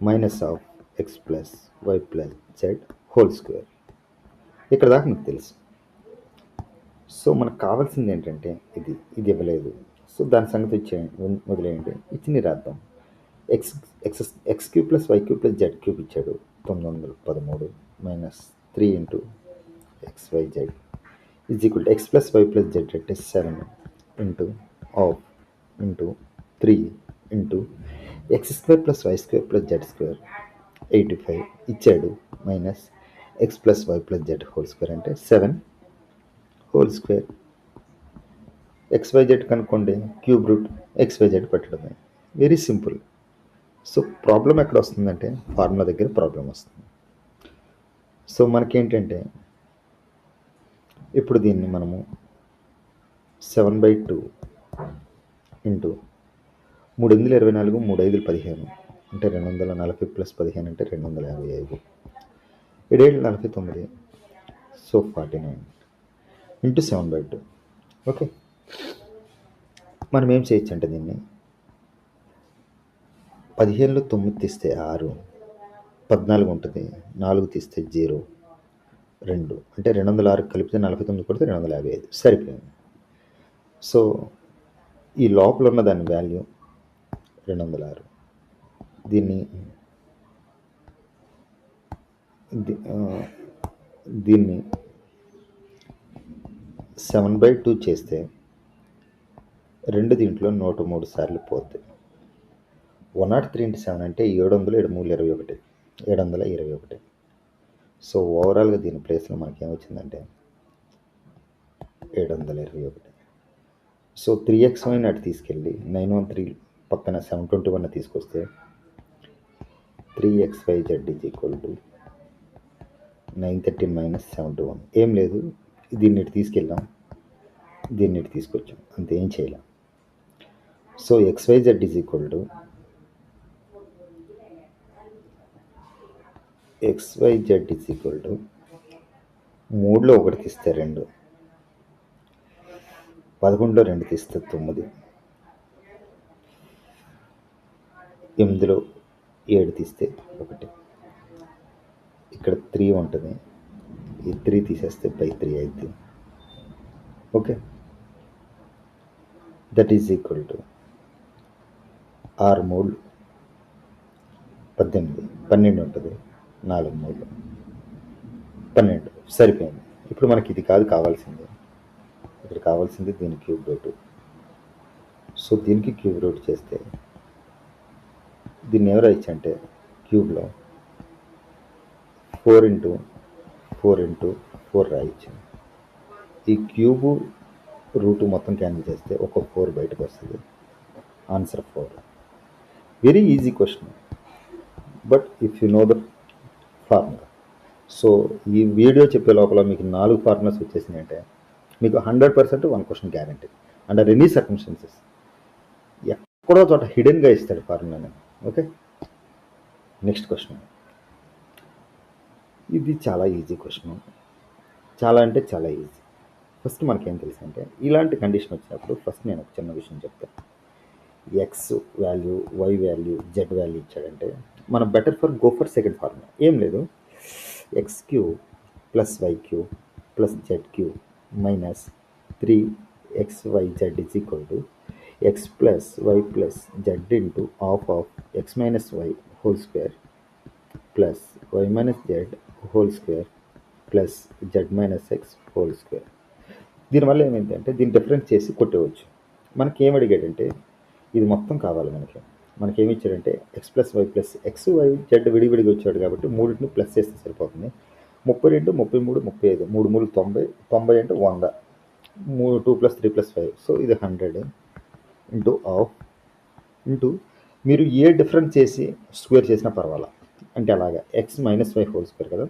[SPEAKER 1] minus half x plus why plus Z whole square. ఇక్కడ దాకా మీకు తెలుసు. So మనకు కావాల్సింది ఏంటంటే ఇది ఇవ్వలేదు, సో దాని సంగతి వదిలేయండి, ఇచ్చింది రాద్దాం. x³ plus y³ plus z³ ఇచ్చాడు 913 minus 3 into XYZ is equal to x plus why plus Z అంటే 7 into of into 3 into x² plus y² plus z² 85 ఇచ్చాడు minus x plus why plus Z whole square అంటే 7 whole square. XYZ కనుక్కోండి, cube root XYZ పెట్టడమే, very simple. So problem ఎక్కడ వస్తుందంటే formula దగ్గర problem వస్తుంది. So మనకేంటంటే ఇప్పుడు దీన్ని మనము 7/2 ఇంటూ 3 8 24 3 5 15 అంటే 240 ప్లస్ 15 అంటే 255 7 49, సో 49 ఇంటూ 7/2. ఓకే, మనం ఏం చేయొచ్చు అంటే దీన్ని 15లో 9 తీస్తే 6, 14 ఉంటుంది, 4 తీస్తే 0, 2 అంటే 206 కలిపితే 49 కొడితే 255 సరిపోయింది. సో ఈ లోపల ఉన్న దాని వాల్యూ 206. దీన్ని 7/2 చేస్తే 2 దీంట్లో 103 సార్లు పోతాయి. 103 into 7 అంటే 700, 7 721. సో ఓవరాల్గా దీని ప్లేస్లో మనకేమొచ్చిందంటే 721. సో 3xy అటు తీసుకెళ్ళి 913 పక్కన 721 తీసుకొస్తే 3xyz is equal to 913 minus 721. ఏం లేదు, దీన్ని ఇటు తీసుకెళ్ళాం, దీన్ని ఇటు తీసుకొచ్చాం, అంతే, ఏం చేయలేం. So XYZ is equal to XYZ is equal to 3లో 1 తీస్తే 2, 11లో 2 తీస్తే 9, 8లో 7 తీస్తే 1, ఇక్కడ 3 ఉంటుంది, ఈ 3 తీసేస్తే 3 అయితే. Okay, that is equal to 6 3 18, 12 ఉంటుంది, 4 3 12 సరిపోయింది. ఇప్పుడు మనకి ఇది కాదు కావాల్సింది, ఇక్కడ కావాల్సింది దీని క్యూబ్ రూట్. సో దీనికి క్యూబ్ రూట్ చేస్తే దీన్ని ఎవరు రాయొచ్చు అంటే క్యూబ్లో 4 into 4 into 4 రాయొచ్చు. ఈ క్యూబు రూటు మొత్తం క్యాన్సిల్ చేస్తే ఒక 4 బయటకు వస్తుంది, answer 4. Very easy question, but if you know the formula. So ఈ వీడియో చెప్పే లోపల మీకు 4 ఫార్ములాస్ వచ్చేసినాయంటే మీకు 100% 1 question guarantee. Under any circumstances ఎక్కడో చోట హిడెన్గా ఇస్తాడు ఫార్ములాని. Okay, next question. ఇది చాలా ఈజీ క్వశ్చన్, చాలా అంటే చాలా ఈజీ. ఫస్ట్ మనకేం తెలుసు అంటే ఇలాంటి కండిషన్ వచ్చినప్పుడు ఫస్ట్ నేను ఒక చిన్న విషయం చెప్తాను. X value, Y value, Z value ఇచ్చాడంటే మనం better go for second formula. ఏం లేదు, X cube plus Y cube plus Z cube minus 3xyz is equal to X plus why plus Z into half X minus why whole square plus why minus Z whole square plus Z minus X whole square. దీనివల్ల ఏమైందంటే దీన్ని difference చేసి కొట్టేవచ్చు. మనకి ఏం అడిగాడంటే ఇది మొత్తం కావాలి. మనకేమి ఇచ్చాడంటే X plus why plus X Y Z విడివిడిగా వచ్చాడు కాబట్టి మూడింటిని ప్లస్ చేస్తే సరిపోతుంది. 32, 33, 35, 3 3 90, 90 అంటే 100, 2 + 3 + 5, సో ఇది 100 ఇంటూ ఆఫ్ ఇంటూ మీరు ఏ డిఫరెన్స్ చేసి స్క్వేర్ చేసినా పర్వాలా. అంటే అలాగా X minus why whole square కదా,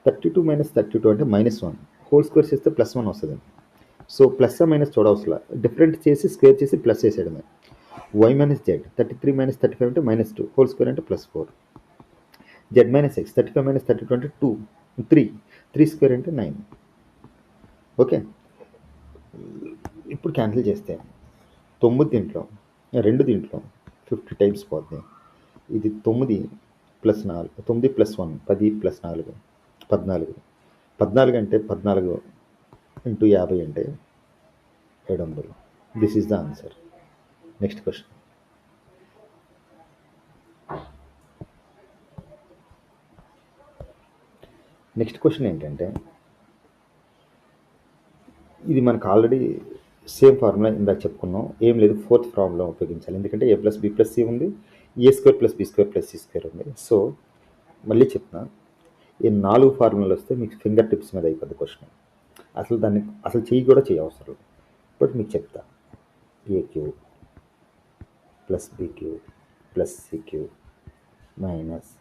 [SPEAKER 1] 32 - 32 అంటే -1 హోల్ స్క్వేర్ చేస్తే +1 వస్తుంది. సో ప్లస్ మైనస్ చూడవసలా, డిఫరెంట్ చేసి స్క్వేర్ చేసి ప్లస్ చేసేయడమే. వై మైనస్ జెడ్ 33 - 35 అంటే -2 హోల్ స్క్వేర్ అంటే +4. జెడ్ మైనస్ ఎక్స్ 35 - 32 అంటే 2, 3 స్క్వేర్ అంటే 9. ఓకే, ఇప్పుడు క్యాన్సిల్ చేస్తే 9 దీంట్లో 2 దీంట్లో 50 టైమ్స్ పోతుంది. ఇది 9 + 4, 9 + 1 10 + 4 14, 14 అంటే 14 ఇంటూ 50 అంటే 700. This is the answer. Next question. Next question ఏంటంటే ఇది మనకు ఆల్రెడీ సేమ్ ఫార్ములా ఇందాక చెప్పుకున్నాం. ఏం లేదు, ఫోర్త్ ఫార్ములా ఉపయోగించాలి. ఎందుకంటే a + b + c ఉంది, a² + b² + c² ఉంది. సో మళ్ళీ చెప్తున్నా, ఈ 4 ఫార్ములాలు వస్తే మీకు ఫింగర్ టిప్స్ మీద అయిపోద్ది క్వశ్చన్. అసలు చెయ్యి కూడా చేయవసరం. బట్ మీకు చెప్తా, a³ + b³ + c³ minus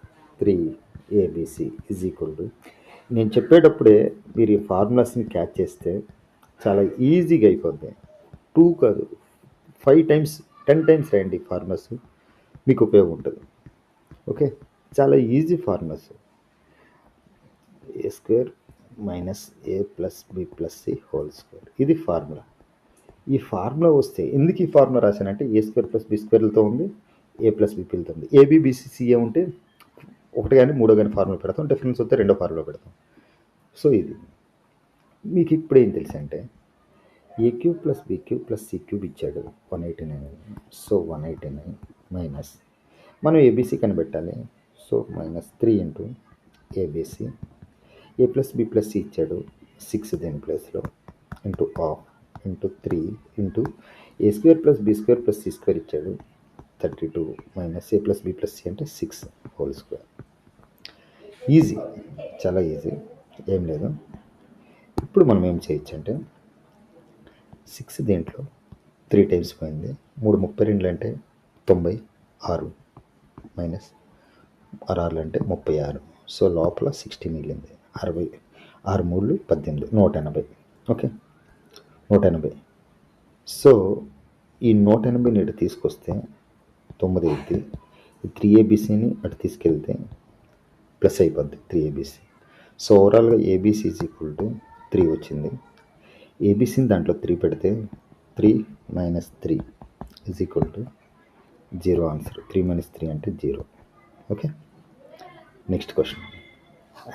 [SPEAKER 1] 3abc is equal to, నేను చెప్పేటప్పుడే మీరు ఈ ఫార్ములాస్ని క్యాచ్ చేస్తే చాలా ఈజీగా అయిపోద్ది. 2 కాదు 5 టైమ్స్ 10 టైమ్స్ రాయండి ఈ ఫార్ములాస్, మీకు ఉపయోగం ఉంటుంది. ఓకే, చాలా easy formulas. a² - a + b + c whole square, ఇది ఫార్ములా. ఈ ఫార్ములా వస్తే ఎందుకు ఈ ఫార్ములా రాశానంటే a² + b² ఉంది, a + b తో ఉంది. abcca ఉంటే ఒకటి కానీ మూడో కానీ ఫార్ములా పెడతాం, డిఫరెన్స్ వస్తే రెండో ఫార్ములా పెడతాం. సో ఇది మీకు ఇప్పుడు ఏం తెలుసు అంటే a³ + b³ + c³ ఇచ్చాడు 189. సో 189 మైనస్ మనం ఏబీసీ కనిపెట్టాలి. So -3 into ABC, a + b + c ఇచ్చాడు 6 దీని ప్లేస్లో into of into 3 into a² + b² + c² ఇచ్చాడు 32 మైనస్ a + b + c అంటే 6 హోల్ స్క్వేర్. ఈజీ, చాలా ఈజీ, ఏం లేదు. ఇప్పుడు మనం ఏం చేయొచ్చు అంటే 6 దీంట్లో 3 టైమ్స్ పోయింది, 3 32 అంటే 96 మైనస్ 6 అంటే 36. సో లోపల 60 మిగిలింది. 60 6 3 18 180. ఓకే, 180. సో ఈ 180ని ఇటు తీసుకొస్తే 9 అయింది. ఈ 3abcని అటు తీసుకెళ్తే ప్లస్ అయిపోద్ది 3abc. సో ఓవరాల్గా ఏబీసీ ఈజ్ ఈక్వల్ టు 3 వచ్చింది. ఏబీసీని దాంట్లో 3 పెడితే 3 - 3 ఈజ్ ఈక్వల్ టు 0 ఆన్సర్. 3 - 3 అంటే 0. Okay, next question.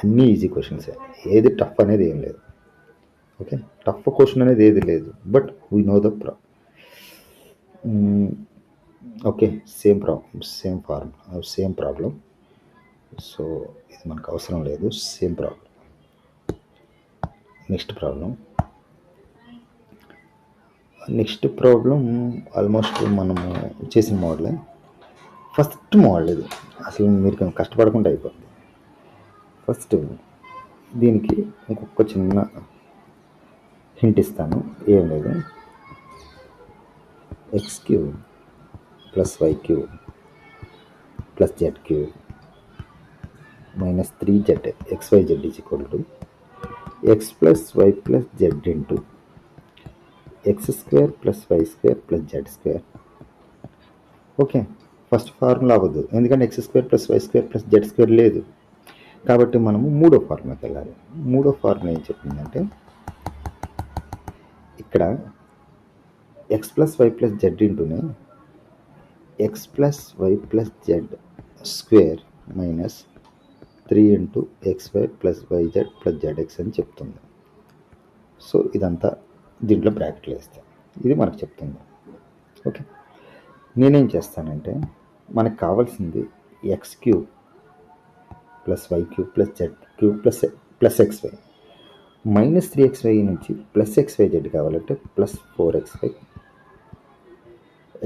[SPEAKER 1] అన్నీ ఈజీ క్వశ్చన్సే, ఏది టఫ్ అనేది ఏం లేదు. ఓకే, టఫ్ క్వశ్చన్ అనేది ఏది లేదు, but we know the okay, same problem. So ఇది మనకు అవసరం లేదు, same problem. Next problem almost మనము చేసిన మోడలే. ఫస్ట్ మోడల్ ఇది, అసలు మీరు కష్టపడకుండా అయిపోతుంది. ఫస్ట్ దీనికి ఇంకొక చిన్న హింట్ ఇస్తాను. ఏం లేదు, x³ + y³ + z³ minus 3z xyz is equal to x plus y plus z into x square plus y square plus z square. Okay, first formula అవ్వదు, ఎందుకంటే X square plus why square plus Z square లేదు. కాబట్టి మనము మూడో ఫార్ములాకి వెళ్ళాలి. మూడో formula ఏం చెప్పిందంటే, ఇక్కడ x plus why plus z ఇంటూనే x plus why plus Z square minus 3 into XY plus YZ plus z x అని చెప్తుంది. సో ఇదంతా దీంట్లో బ్రాకెట్లు వేస్తాం, ఇది మనకు చెప్తుంది. ఓకే, నేనేం చేస్తానంటే, మనకు కావాల్సింది X cube plus why cube plus Z cube plus XY, minus 3xy నుంచి ప్లస్ xyz కావాలంటే ప్లస్ 4xy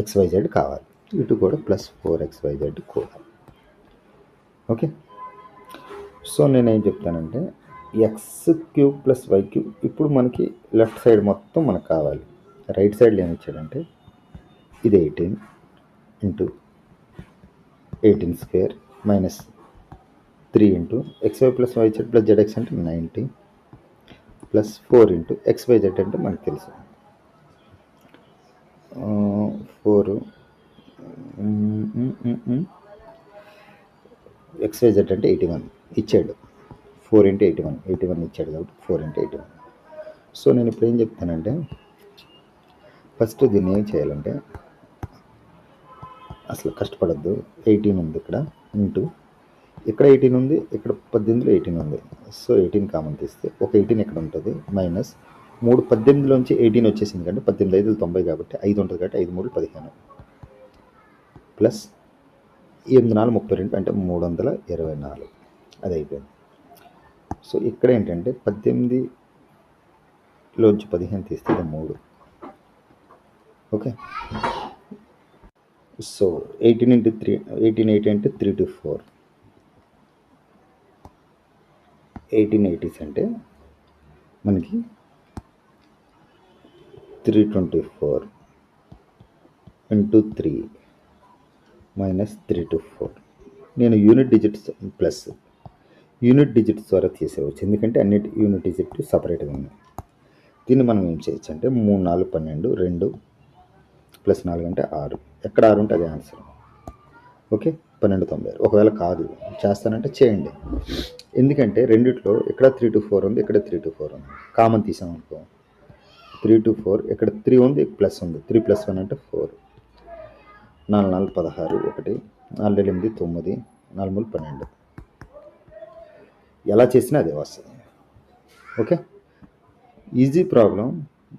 [SPEAKER 1] xyz కావాలి, ఇటు కూడా ప్లస్ 4xyz కూడా. ఓకే, సో నేనేం చెప్తానంటే X cube plus why cube ఇప్పుడు మనకి లెఫ్ట్ సైడ్ మొత్తం మనకు కావాలి. రైట్ సైడ్లో ఏమి ఇచ్చాడంటే ఇది 18 into 18 square minus 3 into XY plus YZ plus ZX అంటే 90 ప్లస్ 4 ఇంటూ ఎక్స్వైజెడ్ అంటే మనకు తెలుసు 4 ఎక్స్వైజెడ్ అంటే 81 ఇచ్చాడు. 4 ఇంటూ 81 ఇచ్చాడు కాబట్టి 4 ఇంటూ 81. సో నేను ఇప్పుడు ఏం చెప్తానంటే, ఫస్ట్ దీన్ని ఏం చేయాలంటే, అసలు కష్టపడద్దు, 18 ఉంది ఇక్కడ ఇంటూ ఇక్కడ 18 ఉంది, ఇక్కడ 18లో 18 ఉంది. సో 18 కామన్ తీస్తే ఒక 18 ఇక్కడ ఉంటుంది, మైనస్ 3 18లోంచి 18 వచ్చేసింది కంటే 18 5 90 కాబట్టి 5 ఉంటుంది కాబట్టి 5 3 15 ప్లస్ 8 4 32 అంటే 324, అది అయిపోయింది. సో ఇక్కడ ఏంటంటే 18లోంచి 15 తీస్తే 3. ఓకే, సో 18 ఇంటూ 3 18 అంటే 3 to 4 1880s అంటే మనకి 324 ఇంటూ 3 మైనస్ 3 to 4. నేను unit digits plus unit digits ద్వారా తీసేవచ్చు, ఎందుకంటే అన్నిటి యూనిట్ డిజిట్ సపరేట్గా ఉన్నాయి. దీన్ని మనం ఏం చేయొచ్చు అంటే 3 4 12 2 ప్లస్ 4 అంటే 6, ఎక్కడ 6 ఉంటే అదే ఆన్సర్. ఓకే, 1296. ఒకవేళ కాదు చేస్తానంటే చేయండి, ఎందుకంటే రెండిట్లో ఇక్కడ 3 to 4 ఉంది, ఇక్కడ 3 to 4 ఉంది, కామన్ తీసామనుకో 3 to 4 ఇక్కడ 3 ఉంది ప్లస్ ఉంది, 3 + 1 అంటే 4, 4 4 16 1 4 8 9 4 3 12, ఎలా చేసినా అదే వస్తుంది. Okay, easy problem.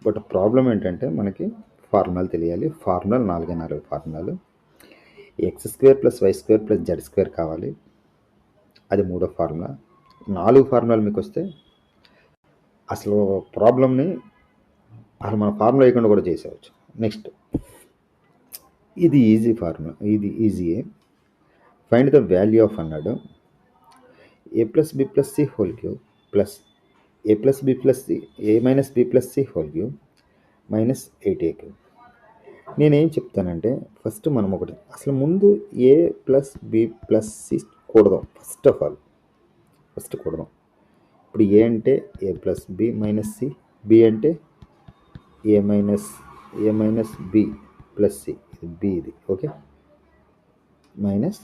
[SPEAKER 1] But problem ఏంటంటే మనకి ఫార్ములాలు తెలియాలి. ఫార్ములాలు 4 ఫార్ములాలు. X square plus why square plus Z square కావాలి, అది మూడో ఫార్ములా. 4 ఫార్ములాలు మీకు వస్తే అసలు ప్రాబ్లమ్ని అసలు మన ఫార్ములా వేయకుండా కూడా చేసేవచ్చు. నెక్స్ట్, ఇది ఈజీ ఫార్ములా, ఇది ఈజీయే. ఫైండ్ ద వాల్యూ ఆఫ్ అన్నాడు, a plus B plus C whole cube plus A plus B plus c a minus B plus C whole cube minus 8a cube. నేనేం చెప్తానంటే, first మనం ఒకటి అసలు ముందు a plus B plus c కూడదాం. First కూడదాం. ఇప్పుడు ఏ అంటే ఏ plus B minus c, b అంటే a minus B plus c, ఇది బి ఇది. ఓకే, మైనస్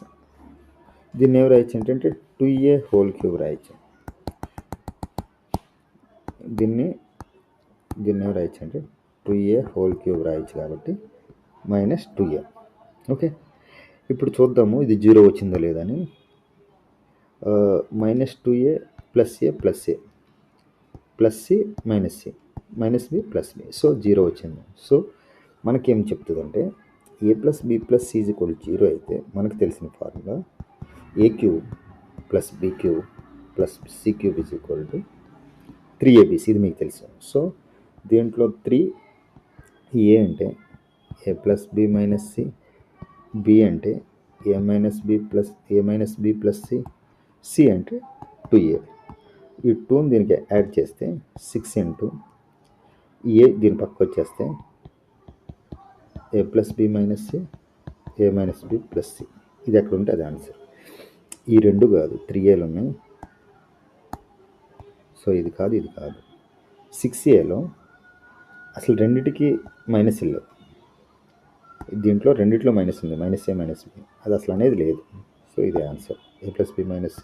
[SPEAKER 1] దీన్ని ఏమి రాయొచ్చు అంటే 2a హోల్ క్యూబ్ రాయొచ్చు. దీన్ని ఏమి రాయొచ్చు అంటే 2a హోల్ క్యూబ్ రాయొచ్చు, కాబట్టి మైనస్ 2a. ఓకే, ఇప్పుడు చూద్దాము ఇది 0 వచ్చిందో లేదని. మైనస్ 2a ప్లస్ ఏ ప్లస్ ఏ plus C minus c minus B plus b, so 0 వచ్చింది. సో మనకేం చెప్తుందంటే a plus B plus C is equal 0 అయితే మనకు తెలిసిన formula a cube plus B cube plus C cube is equal to 3abc, ఇది మీకు తెలుసు. So దీంట్లో 3 ఏ అంటే ఏ plus B minus c, b అంటే a minus B plus c, c అంటే 2a. ఈ 2ని దీనికి యాడ్ చేస్తే 6 ఇంటూ ఏ దీని పక్కకు వచ్చేస్తే ఏ plus B minus C, a minus B plus c, ఇది ఎక్కడ ఉంటే అది ఆన్సర్. ఈ 2 కాదు 3Aలు ఉన్నాయి. సో ఇది కాదు ఇది కాదు. 6Aలో అసలు రెండిటికి మైనస్ లేవు. దీంట్లో రెండిట్లో మైనస్ ఉంది, -A -B. అది అసలు అనేది లేదు. సో ఇది answer A + B - C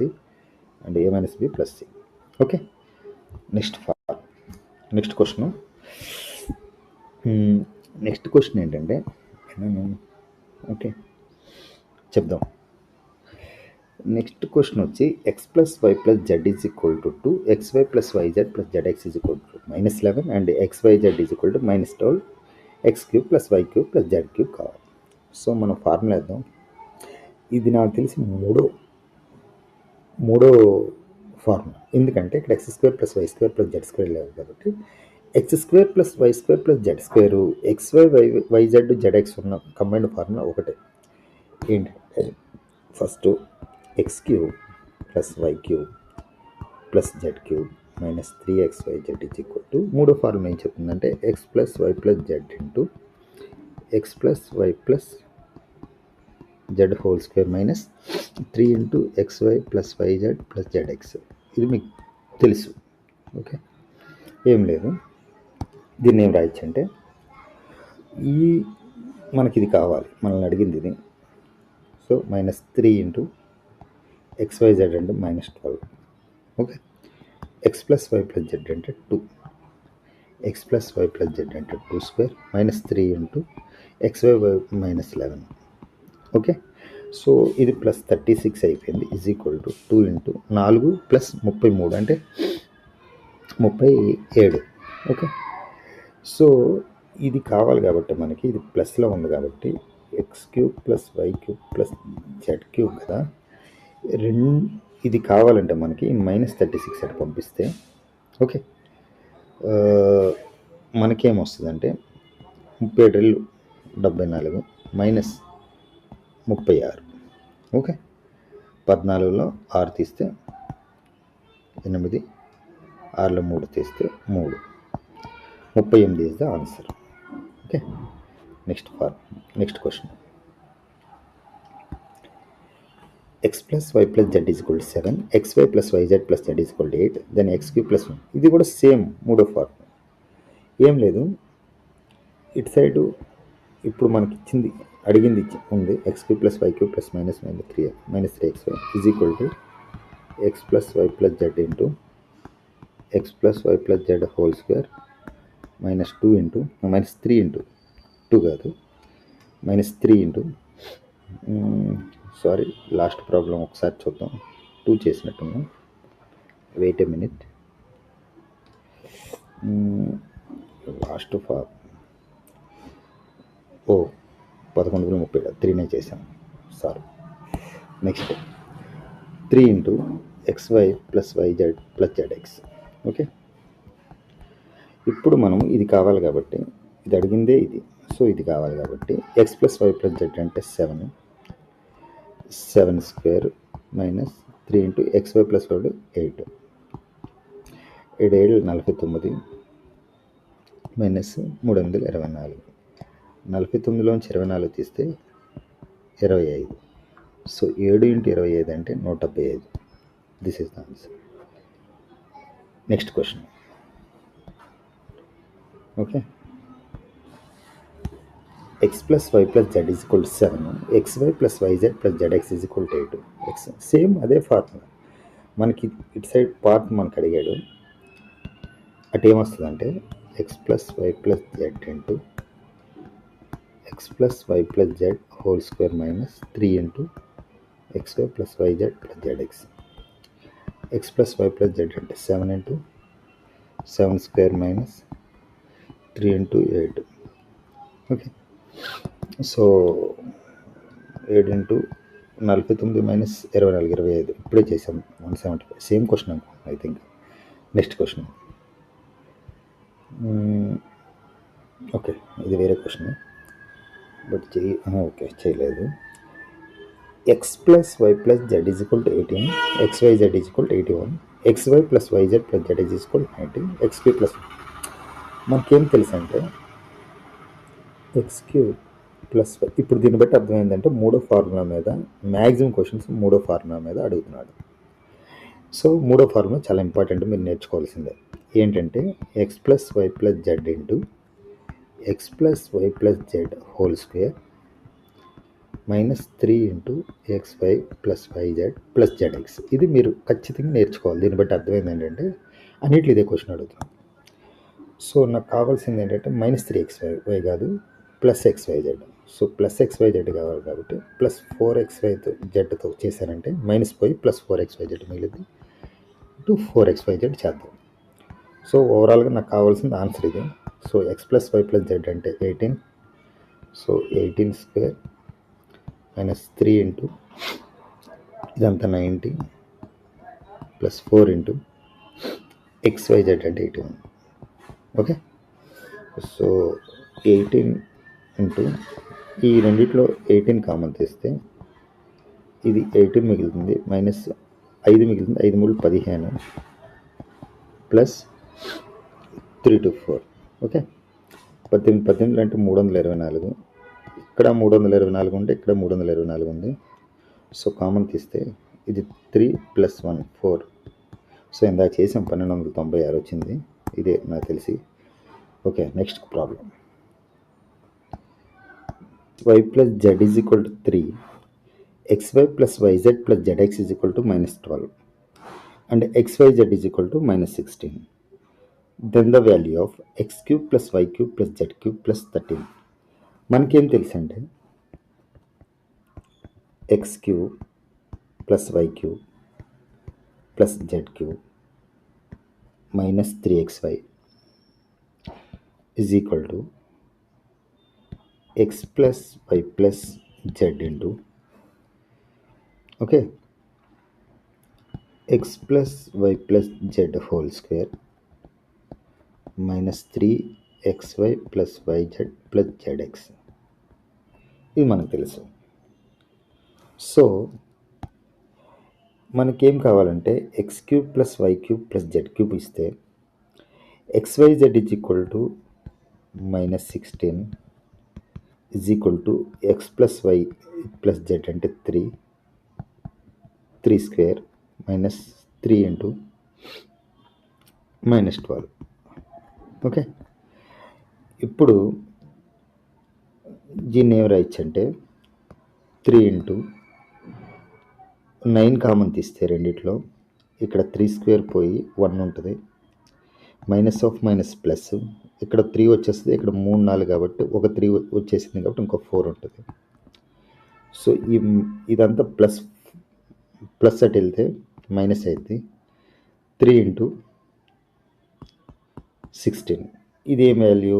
[SPEAKER 1] and A - B + C. Okay, next question ఏంటంటే ఓకే చెప్దాం. నెక్స్ట్ క్వశ్చన్ వచ్చి x + y + z = 2, xy + yz + zx = -11 and xyz = -12, x³ + y³ + z³ కావాలి. సో మనం ఫార్ములా వేద్దాం. ఇది నాకు తెలిసి మూడో ఫార్ములా, ఎందుకంటే ఇక్కడ x² + y² + z² లేదు కాబట్టి x² + y² + z², xy yz zx ఉన్న కంబైన్డ్ ఫార్ములా ఒకటే. ఏంటంటే first x³ + y³ + z³ - 3xyz మూడో ఫార్ములా ఏం చెప్తుందంటే x + y + z into x + y + z whole square -3 into xy + yz + zx. ఇది మీకు తెలుసు. ఓకే, ఏం లేదు. దీన్ని ఏం రాయొచ్చు అంటే మనకి ఇది కావాలి, మనల్ని అడిగింది ఇది. సో -3 ఇంటూ xyz అంటే -12. ఓకే, x + y + z అంటే 2, x + y + z అంటే 2² -3 ఇంటూ xy -11. ఓకే, సో ఇది +36 అయిపోయింది = 2 ఇంటూ 4 + 33 అంటే 37. ఓకే, సో ఇది కావాలి కాబట్టి మనకి ఇది ప్లస్లో ఉంది కాబట్టి x³ + y³ + z³ కదా. ఇది కావాలంటే మనకి -36 అని పంపిస్తే ఓకే మనకేమొస్తుందంటే 37 74 -36. ఓకే, 14లో 6 తీస్తే 8, 6లో 3 తీస్తే 3, 38 is the answer. Okay, next question. x + y + z = 7, xy + yz + z = 8, then x³ + ఇది కూడా సేమ్ మూడో ఫార్ములా. ఏం లేదు, ఇటు సైడు ఇప్పుడు మనకి అడిగింది ఉంది x³ + y³ + -3xy = x + y + z into x + y + z whole square -2 into -3 into 2 కాదు -3 ఇంటూ సారీ లాస్ట్ ప్రాబ్లం ఒకసారి చూద్దాం. 2 చేసినట్టున్నాం. Wait a minute. లాస్ట్ 11:30 3నే చేశాను, sorry. Next 3 into xy + yz + zx. Okay, ఇప్పుడు మనం ఇది కావాలి కాబట్టి ఇది అడిగిందే ఇది. సో ఇది కావాలి కాబట్టి x + y + z అంటే 7, 7² -3 ఇంటూ xy + y 8, 7 49 -324. 49లోంచి 24 తీస్తే 25. సో 7 ఇంటూ 25 అంటే 175. This is the answer. Next question. Okay, x + y + z = 7, xy + yz + zx = 8. Same అదే ఫార్ములా. మనకి ఇటు సైడ్ పార్ట్ మనకు అడిగాడు. అటు ఏమొస్తుందంటే x + y + z into x + y + z whole square -3 into xy + yz + zx. x + y + z అంటే 7 into 7² -3 into 8. Okay, so 7 into 49 - 24 25. ఇప్పుడే చేసాం 175. సేమ్ క్వశ్చన్ అనుకుంటున్నాను I think. Next question. Okay, ఇది వేరే క్వశ్చన్ బట్ ఓకే చేయలేదు. x + y + z = 18, xyz = 81, xy + yz + zx = 19, x³ + మనకేం తెలుసు అంటే x³ ప్లస్ వై. ఇప్పుడు దీన్ని బట్టి అర్థమైందంటే మూడో ఫార్ములా మీద మ్యాక్సిమం క్వశ్చన్స్ మూడో ఫార్ములా మీద అడుగుతున్నాడు. సో మూడో ఫార్ములా చాలా ఇంపార్టెంట్, మీరు నేర్చుకోవాల్సిందే. ఏంటంటే X plus why plus Z into X plus why plus Z whole square -3 into X Y plus YZ plus ZX. ఇది మీరు ఖచ్చితంగా నేర్చుకోవాలి. దీన్ని బట్టి అర్థమైంది ఏంటంటే అన్నిట్లో ఇదే క్వశ్చన్ అడుగుతున్నాం. సో నాకు కావాల్సింది ఏంటంటే -3xy కాదు +xyz. సో +xyz కావాలి కాబట్టి +4xyzతో చేశానంటే మైనస్ పోయి +4xyz మిగిలింది 4xyz చేద్దాం. సో ఓవరాల్గా నాకు కావాల్సింది ఆన్సర్ ఇది. సో x + y + z అంటే 18. సో 18² -3 ఇంటూ ఇదంతా 90 +4 ఇంటూ xyz అంటే 81. ఓకే. సో 18 ఇంటూ ఈ రెండిట్లో 18 కామన్ తీస్తే ఇది 18 మిగులుతుంది, -5 మిగులుతుంది, 5 3 15 +3 to 4. ఓకే. 18 అంటే 324. ఇక్కడ 324 ఉంటే ఇక్కడ 324 ఉంది. సో కామన్ తీస్తే ఇది 3 + 1 4. సో ఇందాక చేసాం 1296 వచ్చింది. ఇదే నాకు తెలిసి. Okay, next problem. y + z = 3, xy + yz + zx = -12 and xyz = -16. Then the value of x³ + y³ + z³ + 13. మనకేం తెలుసు అంటే x³ + y³ + z³ -3xy = x + y + z into okay x + y + z whole square -3xy + yz + zx. ఇది మనకు తెలుసు. So మనకేం కావాలంటే x³ + y³ + z³ ఇస్తే xyz = -16 x + y + z అంటే 3² -3 ఇంటూ -12. ఓకే. ఇప్పుడు దీన్ని ఏం రాయొచ్చు అంటే 3 ఇంటూ 9 కామన్ తీస్తే రెండిట్లో ఇక్కడ 3² పోయి 1 ఉంటుంది, -+, ఇక్కడ 3 వచ్చేస్తుంది, ఇక్కడ 3 4 కాబట్టి ఒక 3 వచ్చేసింది కాబట్టి ఇంకో 4 ఉంటుంది. సో ఇదంతా ప్లస్ అటు వెళ్తే మైనస్ అవుతుంది. 3 ఇంటూ 16. ఇదేం వాల్యూ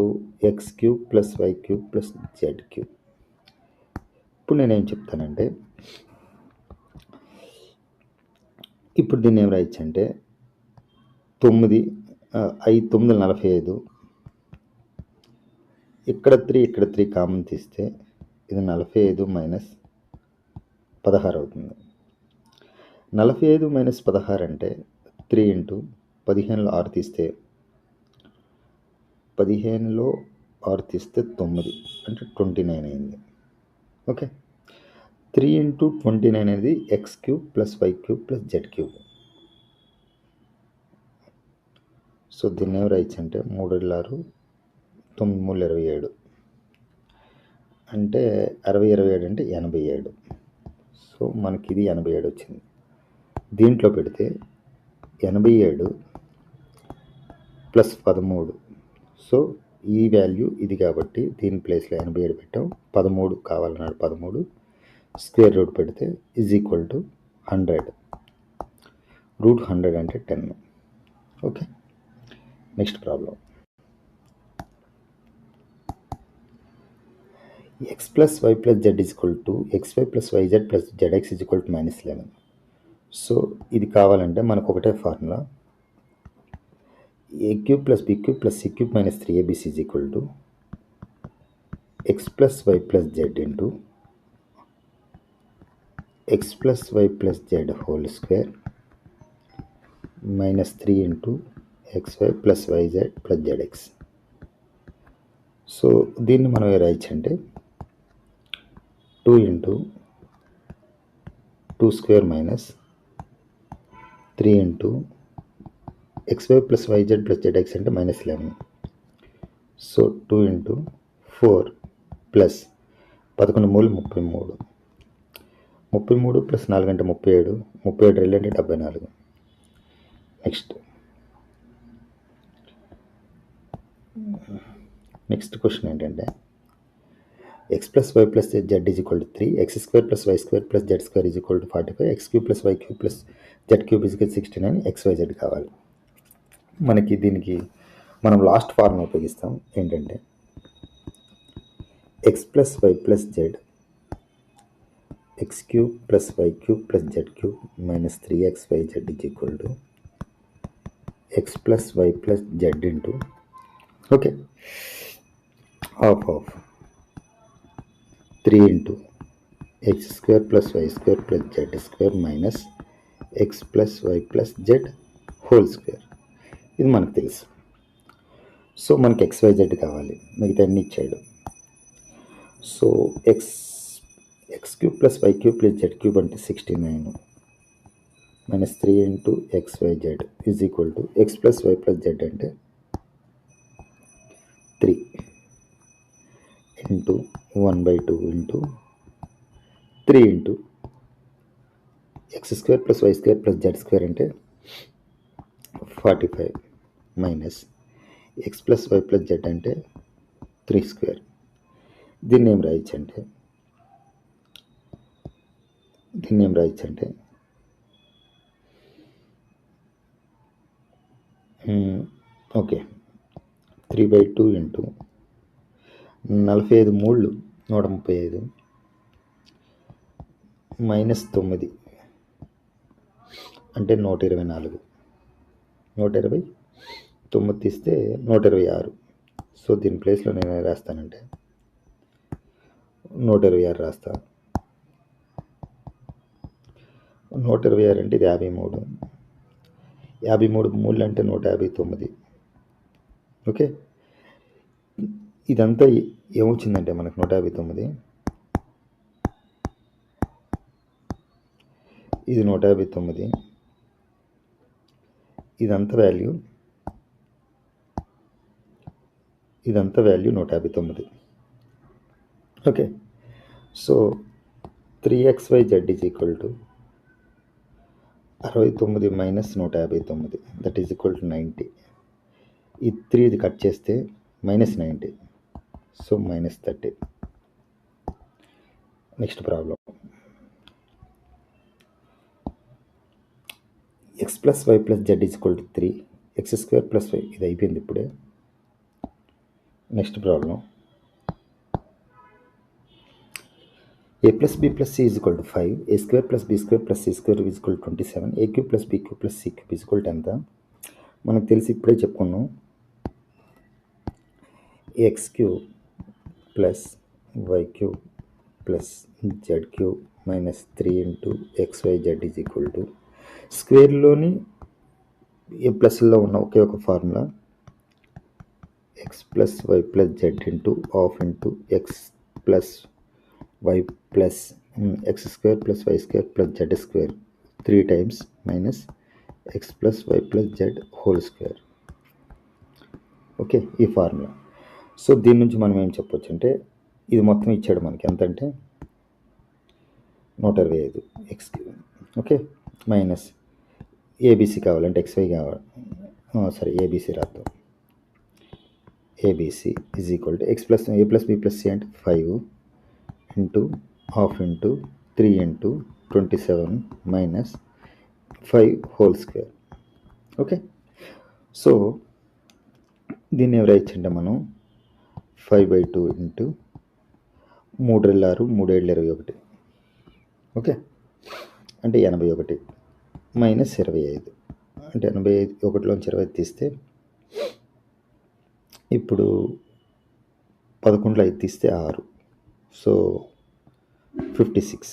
[SPEAKER 1] x³ + y³ + z³. ఇప్పుడు నేనేం చెప్తానంటే ఇప్పుడు దీన్ని ఏం రాయొచ్చు అంటే 9 5 9 45. ఇక్కడ 3 కామన్ తీస్తే ఇది 45 - 16 అవుతుంది. 45 - 16 అంటే 3 ఇంటూ 15లో 6 తీస్తే 15లో 6 తీస్తే 9 అంటే 29 అయింది. ఓకే. 3 ఇంటూ 29 అనేది x³ + y³ + z³. సో దీన్ని ఏం రాయొచ్చు అంటే 3 6 9 3 27 అంటే 60 27 అంటే 87. సో మనకి ఇది 87 వచ్చింది. దీంట్లో పెడితే 87 + 13. సో ఈ వాల్యూ ఇది కాబట్టి దీని ప్లేస్లో 87 పెట్టాం. 13 కావాలన్నాడు, 13 స్క్వేర్ రూట్ పెడితే = 100. √100 అంటే 10. Okay. Next problem. x + y + z = xy + yz + zx = -11. So ఇది కావాలంటే మనకు ఒకటే formula. a³ + b³ + c³ - 3abc = x + y + z into x + y + z whole square -3 into xy + yz + zx. So దీన్ని మనం రాయొచ్చు అంటే 2 into 2 square minus 3 into xy plus yz plus zx అంటే minus 11. So 2 into 4 plus 11 మూలు 33. 33 plus 4 అంటే 37. 37 2 అంటే 74. Next question ఏంటంటే x plus y plus z is equal to 3, x square plus y square plus z square is equal to 45, x cube plus y cube plus z cube is equal to 69, xyz కావాలి. మనకి దీనికి మనం last form ఉపయోగిస్తాం. ఏంటంటే x plus y plus z x cube plus y cube plus z cube minus 3xyz is equal to x plus y plus z into half of 3 into x square plus y square plus z square minus x plus y plus z whole square. ఇది మనకు తెలుసు. So మనకి xyz కావాలి, మిగతా అన్ని ఇచ్చాడు. So x cube plus y cube plus z cube అంటే 69 minus 3 into xyz is equal to x plus y plus z అంటే 3 into 1/2 into 3 into x square plus y square plus z square అంటే 45 minus x plus y plus z అంటే 3 square. దీన్ని ఏం రాయొచ్చంటే okay 3/2 into 45 మూళ్ళు 135 minus 9 అంటే 124. 129 తీస్తే 126. So దీని ప్లేస్లో నేను రాస్తానంటే 126 రాస్తా. 126 అంటే ఇది 53. 53 మూళ్ళు అంటే 159. ఓకే, ఇదంతా ఏమొచ్చిందంటే మనకు 159, ఇది 159, ఇదంతా value 159. Okay, so 3xyz is equal to 69 minus 159, that is equal to 90. ఈ 3 ఇది కట్ చేస్తే minus 90, so minus 30. Next problem x plus y plus z is equal to 3, x square plus y ఇది అయిపోయింది ఇప్పుడే. Next problem a plus b plus c is equal to 5, a square plus b square plus c square is equal to 27, a cube plus b cube plus c cube is equal to ఎంత మనకు తెలిసి ఇప్పుడే చెప్పుకున్నాం. x cube plus y cube plus z cube minus 3 into xyz is equal to స్క్వేర్లోని ఏ ప్లస్లో ఉన్న ఒకే ఒక formula x plus y plus z into half into x plus y plus x square plus y square plus z square 3 times minus x plus y plus z whole square. Okay, ఈ formula. So దీని నుంచి మనం ఏం చెప్పొచ్చు అంటే ఇది మొత్తం ఇచ్చాడు మనకి ఎంత అంటే 125 x cube. Okay, minus ABC కావాలంటే xy కావాలి, సరే ఏబీసీ రాద్దాం. ABC is equal to X plus A plus B plus C అంటే 5 into half into 3 into 27 minus 5 whole square. Okay, so దీన్ని ఎవరు ఇచ్చంటే మనం 5/2 ఇంటూ 3 2 6 3 7 21. ఓకే, అంటే 81 మైనస్ 25 అంటే 85, 1లోంచి 25 తీస్తే ఇప్పుడు 11లో 5 తీస్తే 6, సో 56.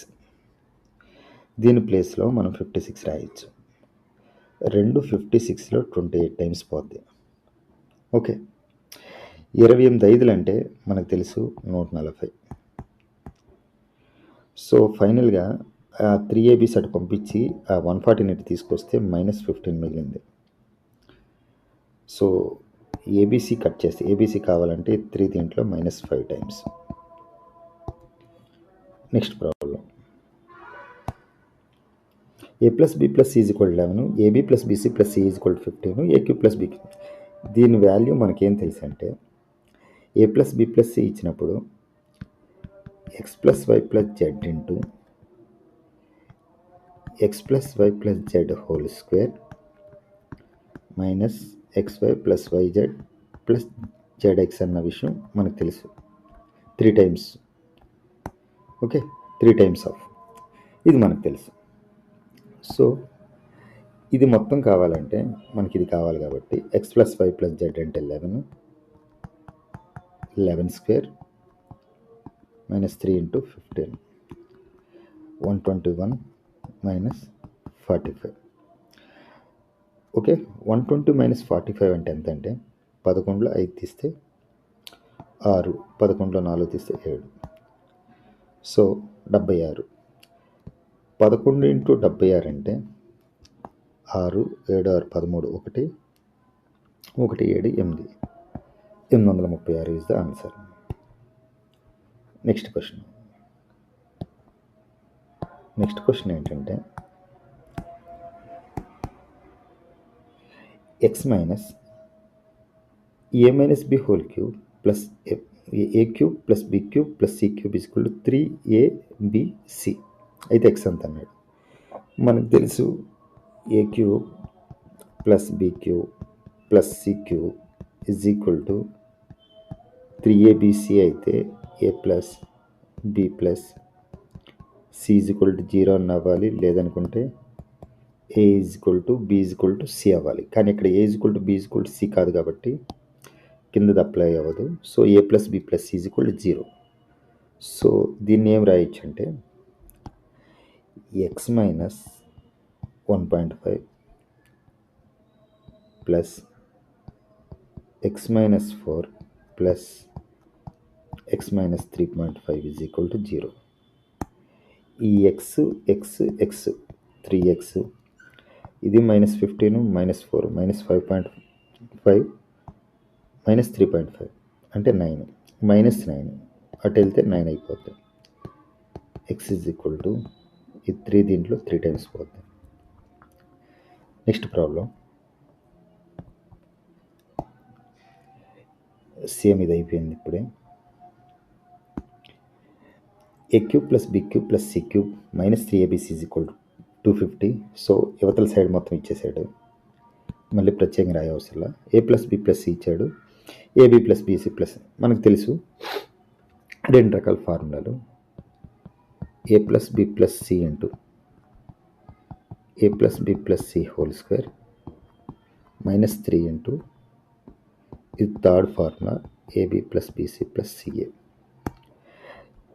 [SPEAKER 1] దీని ప్లేస్లో మనం 56 రాయొచ్చు. 56లో 28 టైమ్స్ పోద్ది. ఓకే, 28 5 అంటే మనకు తెలుసు 140. సో ఫైనల్గా ఆ 3abs అటు పంపించి ఆ 140 ఇటు తీసుకొస్తే -15 మిగిలింది. సో ఏబీసీ కట్ చేస్తే ఏబీసీ కావాలంటే 3 దీంట్లో -5 times. Next problem. a plus B plus C is equal 11, AB plus BC plus C is equal 15, A cube plus B. దీని వాల్యూ మనకేం తెలుసు అంటే ఏ ప్లస్ బి ప్లస్ సి ఇచ్చినప్పుడు X plus why plus Z into X plus why plus Z whole square minus xy plus YZ plus ZX అన్న విషయం మనకు తెలుసు. 3 times. Okay, 3 times of ఇది మనకు తెలుసు. సో ఇది మొత్తం కావాలంటే మనకి ఇది కావాలి కాబట్టి X plus why plus Z అంటే 11 square minus 3 into 15 121 minus 45. Okay, 120 minus 45 అంటే ఎంత అంటే 11లో 5 తీస్తే 6, 11లో 4 తీస్తే 7, సో 76. 11 ఇంటూ 76 అంటే 6, 7, 6, 13, 1, 1, 7, 8, 836 is the answer. Next question ఏంటంటే x minus a minus B whole cube plus a cube plus B cube plus C cube is equal to 3abc. అయితే x అంత అన్నాడు. మనకు తెలుసు a cube plus B cube plus C cube is equal to 3abc అయితే a plus B plus C is equal to 0 అని అవ్వాలి, లేదనుకుంటే a is equal to b is equal to C అవ్వాలి. కానీ ఇక్కడ a is equal to b is equal to c కాదు కాబట్టి కిందది అప్లై అవ్వదు. So A plus B plus C is equal to 0. So దీన్ని ఏం రాయొచ్చు అంటే x minus 1.5 plus x minus 4 plus x minus 3.5 is equal to 0. ఈ X 3x, ఇది -15 -4 -5.5 -3.5 అంటే 9, -9 అటు వెళ్తే 9 అయిపోతుంది. ఎక్స్ ఈజ్ ఈక్వల్ టు ఈ 3 దీంట్లో 3 టైమ్స్ పోతుంది. Next problem. సేమ్ ఇది అయిపోయింది ఇప్పుడే. A cube plus B cube plus C cube minus 3abc is equal to 250. So యువతల సైడ్ మొత్తం ఇచ్చేసాడు, మళ్ళీ ప్రత్యేకంగా రాయ అవసరంలా. A plus B plus c ఇచ్చాడు, ఏబి ప్లస్ బీసీ ప్లస్ మనకు తెలుసు 2 రకాల ఫార్ములాలు. A plus B plus C into a plus B plus C whole square -3 into ఇది third formula a b plus BC plus c a.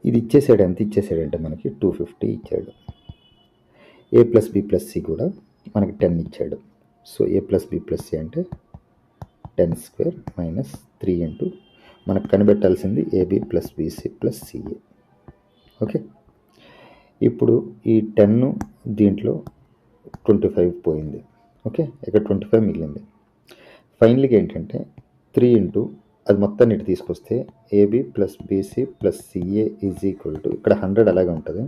[SPEAKER 1] ఇది ఇచ్చేసాడు. ఎంత ఇచ్చేసాడంటే మనకి 250 ఇచ్చాడు. A plus B plus C కూడా మనకి 10 ఇచ్చాడు. సో ఏ ప్లస్ బి ప్లస్ సి అంటే 10 స్క్వేర్ -3 ఇంటూ మనకు కనిపెట్టాల్సింది a b plus BC plus CA. Okay, ఇప్పుడు ఈ 10 దీంట్లో 25 పోయింది. ఓకే, ఇక్కడ 25 మిగిలింది. ఫైనల్గా ఏంటంటే 3 ఇంటూ అది మొత్తాన్ని ఇటు తీసుకొస్తే AB plus BC plus CA is equal to ఇక్కడ 100 అలాగే ఉంటుంది.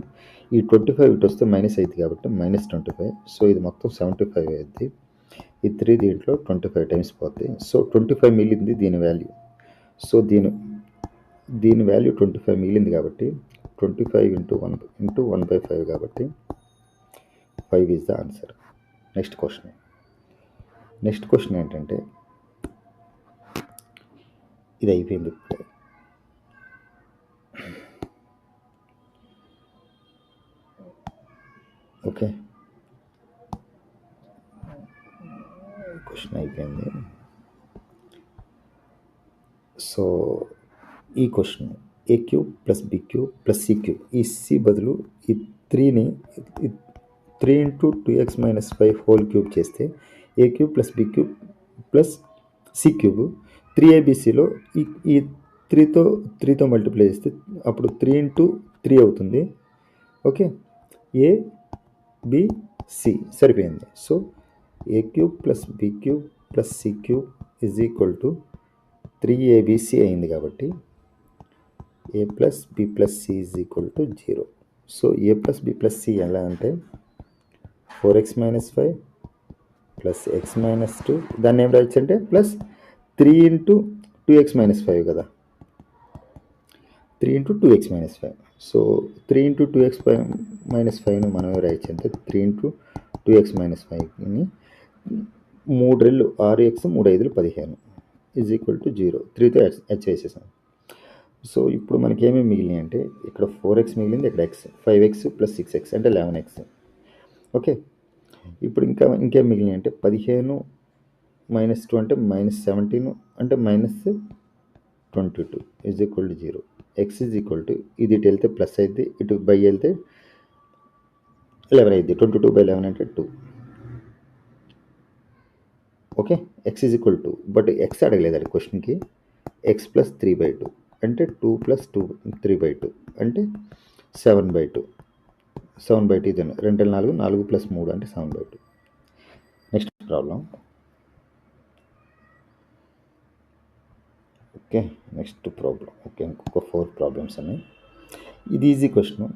[SPEAKER 1] ఈ 25 ఇటు వస్తే మైనస్ అవుతుంది కాబట్టి -25. సో ఇది మొత్తం 75 అవుతుంది. ఈ 3 దీంట్లో 25 టైమ్స్ పోతుంది. సో 25 మిగిలింది దీని వాల్యూ. సో దీని వాల్యూ 25 మిగిలింది కాబట్టి 25 ఇంటూ 1/5 కాబట్టి 5 is the answer. Next question ఏంటంటే ఇది అయిపోయింది ఇప్పుడే. ఓకే, క్వశ్చన్ అయిపోయింది. సో ఈ question a cube plus B cube plus C cube, ఈ సి బదులు ఈ 3ని 3 ఇంటూ 2x - 5 హోల్ క్యూబ్ చేస్తే a cube plus B cube plus C cube 3abcలో ఈ 3తో మల్టిప్లై చేస్తే అప్పుడు 3 ఇంటూ 3 అవుతుంది. ఓకే, ఏ బి సి సరిపోయింది. So a cube plus B cube plus C cube is equal to 3abc అయింది. కాబట్టి a plus B plus C is equal to 0. So A plus B plus c ఎలా అంటే 4x - 5 plus x - 2, దాన్ని ఏం రాయొచ్చు అంటే plus 3 × 2x - 5 కదా, 3 × 2x - 5. So 3 × 2x - 5ను మనం ఏం రాయొచ్చు అంటే 3 × 2x - 5ని 3 రెళ్ళు 6x 3 5 15 ఈజ్ ఈక్వల్ టు 0. 3తో హెచ్ వేసేసాం. సో ఇప్పుడు మనకి ఏమేమి మిగిలినాయి అంటే ఇక్కడ 4x మిగిలింది, ఇక్కడ x 5x ప్లస్ 6x అంటే 11x. ఓకే, ఇప్పుడు ఇంకేం మిగిలినాయి అంటే 15 - 2 అంటే -17 అంటే -22 is equal to 0. x is equal to ఇది ఇటు వెళ్తే ప్లస్ అయింది, ఇటు బై వెళ్తే 11 అయింది. 22/11 అంటే 2. Okay, x is equal to, but x అడగలేదు అది క్వశ్చన్కి. x ప్లస్ 3/2 అంటే 2 ప్లస్ 2 3/2 అంటే 7/2. 7/2 ఇది 2 4 4 ప్లస్ 3 అంటే 7/2. Next problem. Okay, next problem. Okay, ఇంకొక 4 ప్రాబ్లమ్స్ ఉన్నాయి. ఇది ఈజీ క్వశ్చన్,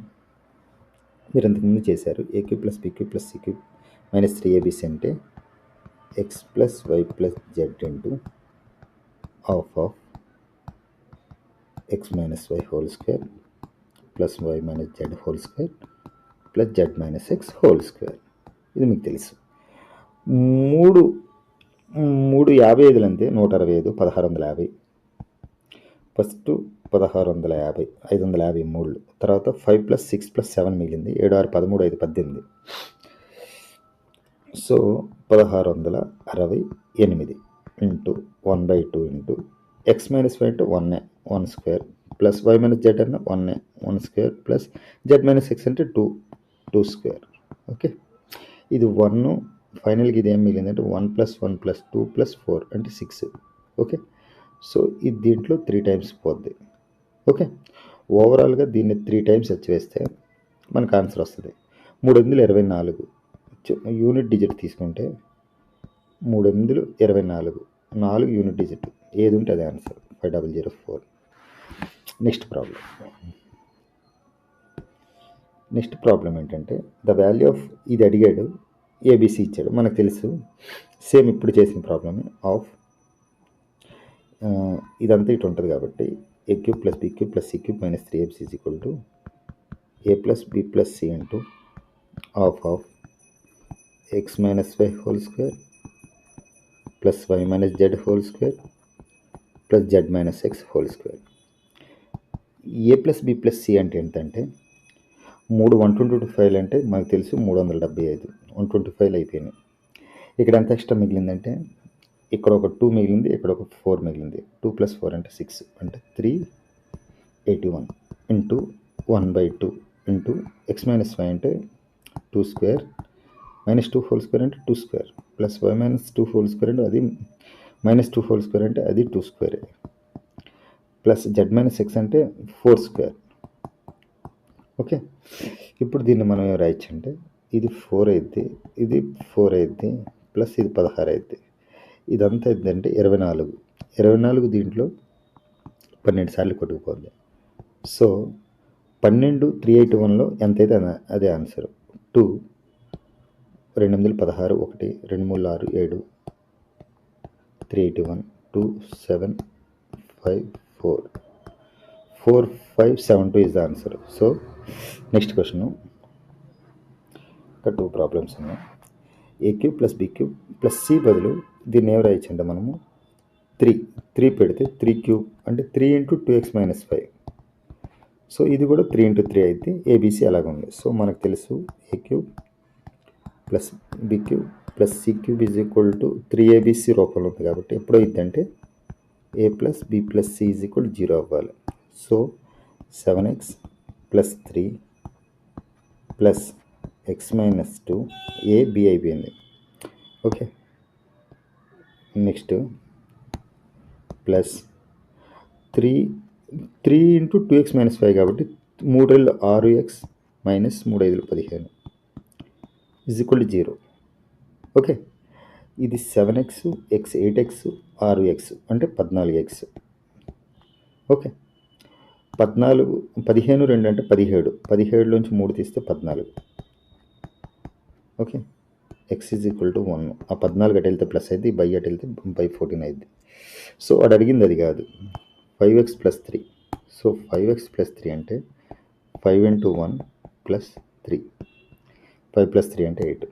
[SPEAKER 1] మీరు అంతకుముందు చేశారు. A cube plus B cube plus C cube minus 3abc అంటే x plus why plus Z into half of x minus why whole square plus why minus Z whole square plus Z minus X whole square. ఇది మీకు తెలుసు. 3 55 అంతే, 165 1650. First 1650 553. తర్వాత 5 + 6 + 7 మిగిలింది. 7 6 13 5 18. So 1668 into 1/2 into x - 5 అంటే 1 square plus y - z అన్న 1 square plus z - x అంటే 2 square. Okay, ఇది 1. ఫైనల్గా ఇది ఏం మిగిలిందంటే 1 + 1 + 2 + 4 అంటే 6. ఓకే, సో ఇది దీంట్లో 3 టైమ్స్ పోద్ది. ఓకే, ఓవరాల్గా దీన్ని 3 టైమ్స్ హెచ్ వేస్తే మనకు ఆన్సర్ వస్తుంది 3/824. యూనిట్ డిజిట్ తీసుకుంటే 3/824, 4 యూనిట్ డిజిట్ ఏది ఉంటే అదే ఆన్సర్ 5004. నెక్స్ట్ ప్రాబ్లం ఏంటంటే ద వాల్యూ ఆఫ్, ఇది అడిగాడు, ఏబిసి ఇచ్చాడు మనకు తెలుసు. సేమ్ ఇప్పుడు చేసిన ప్రాబ్లమే. ఆఫ్ ఇదంతా ఇటు ఉంటుంది కాబట్టి a cube plus B cube plus C cube minus 3abc is equal to A plus B plus C into half of x - y whole square plus y - z whole square plus z - x whole square. A plus B plus C అంటే ఏంటంటే 3 125 అంటే మనకు తెలుసు 375. 125 అయిపోయినాయి. ఇక్కడ ఎంత extra మిగిలిందంటే ఇక్కడ ఒక 2 మిగిలింది, ఇక్కడ ఒక 4 మిగిలింది. 2 + 4 అంటే 6 అంటే 381 ఇంటూ 1/2 ఇంటూ x - y అంటే 2 స్క్వేర్ మైనస్ 2 హోల్ స్క్వేర్ అంటే 2 square plus y - 2 whole square అంటే అది -2 హోల్ స్క్వేర్ అంటే అది 2 స్క్వేర్ ప్లస్ z - x అంటే 4 స్క్వేర్. ఓకే, ఇప్పుడు దీన్ని మనం ఏం రాయొచ్చు అంటే ఇది 4 అయింది, ఇది 4 అయింది ప్లస్ ఇది 16 అయింది. ఇదంతా ఏంటంటే 24 దీంట్లో 12 సార్లు కొట్టుకుపోద్ది. సో 12 381లో ఎంత అయితే అదే answer. 2 2 8 16 1 2 3 6 7 381 2 7 5 4 4 5 7 2 is the answer. So next question, ఇక్కడ 2 ప్రాబ్లమ్స్ ఉన్నాయి. A cube plus B cube plus c బదులు దీన్ని ఏం రాయొచ్చు అంటే మనము 3 పెడితే 3 క్యూబ్ అంటే 3 × 2x - 5. సో ఇది కూడా 3 × 3 అయితే ఏబిసి అలాగ ఉంది. సో మనకు తెలుసు a cube plus B cube plus C cube is equal to 3abc రూపంలో ఉంది. కాబట్టి ఎప్పుడో ఇద్దంటే a plus B plus C is equal 0 అవ్వాలి. So 7x plus 3 plus x - 2 a b అయిపోయింది. ఓకే, నెక్స్ట్ ప్లస్ 3 × 2x - 5 కాబట్టి 3 రెళ్ళు 6x minus 3 5 15 is equal to 0. Okay, ఇది 7x, x 8x, 6x అంటే 14x. ఓకే, 15 2 అంటే 17, 17లోంచి 3 తీస్తే 14. Okay, x is equal to 1. ఆ 14 అటు వెళ్తే ప్లస్ అయితే, బై అటు వెళ్తే బై 14 అయింది. సో వాడు అడిగింది అది కాదు, 5x + 3. సో 5x + 3 అంటే 5 × 1 + 3. 5 + 3 అంటే 8.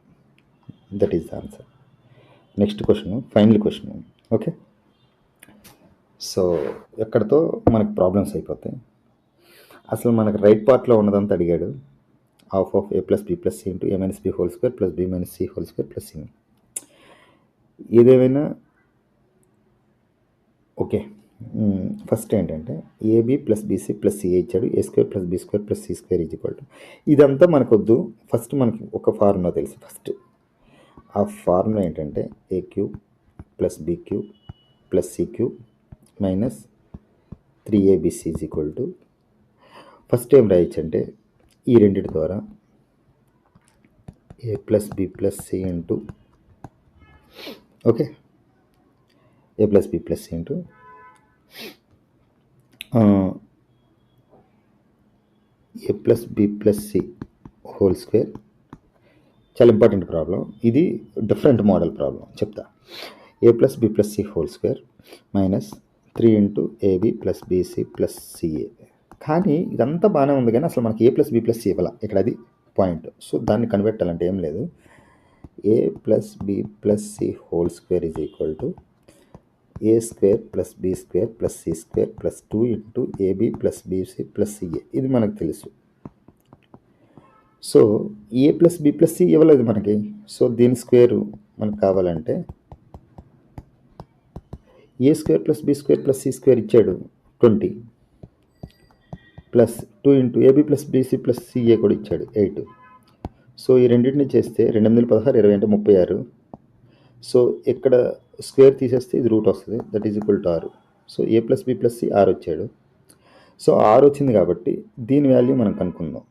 [SPEAKER 1] That is the answer. Next question, final question. Okay, so ఎక్కడితో మనకు ప్రాబ్లమ్స్ అయిపోతాయి. అసలు మనకు రైట్ పార్ట్లో ఉన్నదంతా అడిగాడు. Half of a + b + c × a - b² + b - c² + c. ఏదేమైనా ఓకే, ఫస్ట్ ఏంటంటే ab + bc + ca ఇచ్చాడు, a² + b² + c² = ఇదంతా మనకొద్దు. ఫస్ట్ మనకి ఒక ఫార్ములా తెలుసు. ఫస్ట్ ఆ ఫార్ములా ఏంటంటే a³ + b³ + c³ - 3abc = first ఏం రాయొచ్చు అంటే ఈ రెండింటి ద్వారా a + b + c into, okay, a + b + c into a + b + c whole square. చాలా ఇంపార్టెంట్ ప్రాబ్లం ఇది, డిఫరెంట్ మోడల్ ప్రాబ్లం చెప్తా. a + b + c whole square -3 × ab + bc + ca. కానీ ఇదంతా బాగానే ఉంది, కానీ అసలు మనకి a + b + c ఇవ్వాల, ఇక్కడ అది పాయింట్. సో దాన్ని కనిపెట్టాలంటే ఏం లేదు, a + b + c whole square is equal to a² + b² + c² + 2 × ab + bc + ca. ఇది మనకు తెలుసు. సో a + b + c ఇవ్వలేదు మనకి. సో దీని స్క్వేరు మనకు కావాలంటే a² + b² + c² ఇచ్చాడు 20 ప్లస్ 2 × ab + bc + ca కూడా ఇచ్చాడు 8. సో ఈ రెండింటిని చేస్తే 2 8 16 20 అంటే 36. సో ఇక్కడ స్క్వేర్ తీసేస్తే ఇది రూట్ వస్తుంది, that is equal to 6. So a + b + c 6 వచ్చాడు. సో 6 వచ్చింది కాబట్టి దీని వాల్యూ మనం కనుక్కుందాం.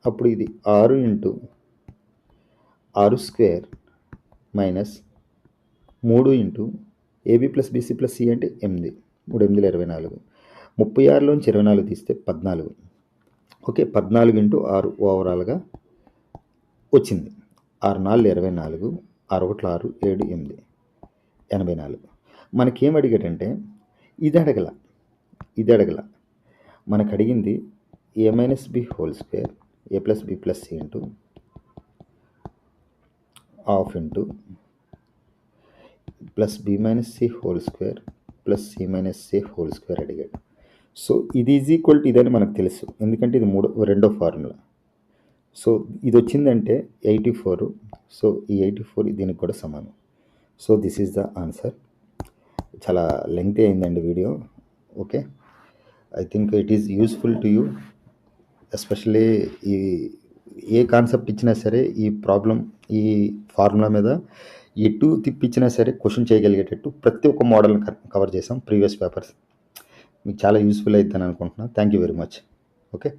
[SPEAKER 1] అప్పుడు ఇది 6 × 6² - 3 × ab + bc + c అంటే 8. 3 8 24. 36లోంచి 24 తీస్తే 14. ఓకే, 14 × 6 ఓవరాల్గా వచ్చింది. 6 4 24, 6 1 6, 7 8, 84. మనకేం అడిగాడంటే ఇది అడగల. మనకు అడిగింది a - b whole square, a + b + c into half into + b - c whole square + c - c whole square అడిగాడు. సో ఇది ఈజ్ ఈక్వల్ టు ఇదని మనకు తెలుసు, ఎందుకంటే ఇది రెండో ఫార్ములా. సో ఇది వచ్చిందంటే 84. సో ఈ 84 దీనికి కూడా సమానం. So this is the answer. చాలా లెంగ్తీ అయిందండి video. Okay, I think it is useful to you. Especially ఈ ఏ కాన్సెప్ట్ ఇచ్చినా సరే ఈ ప్రాబ్లం, ఈ ఫార్ములా మీద ఎటు తిప్పించినా సరే క్వశ్చన్ చేయగలిగేటట్టు ప్రతి ఒక్క మోడల్ని కవర్ చేసాం ప్రీవియస్ పేపర్స్. మీకు చాలా యూస్ఫుల్ అవుతుందని అనుకుంటున్నాను. Thank you very much. Okay.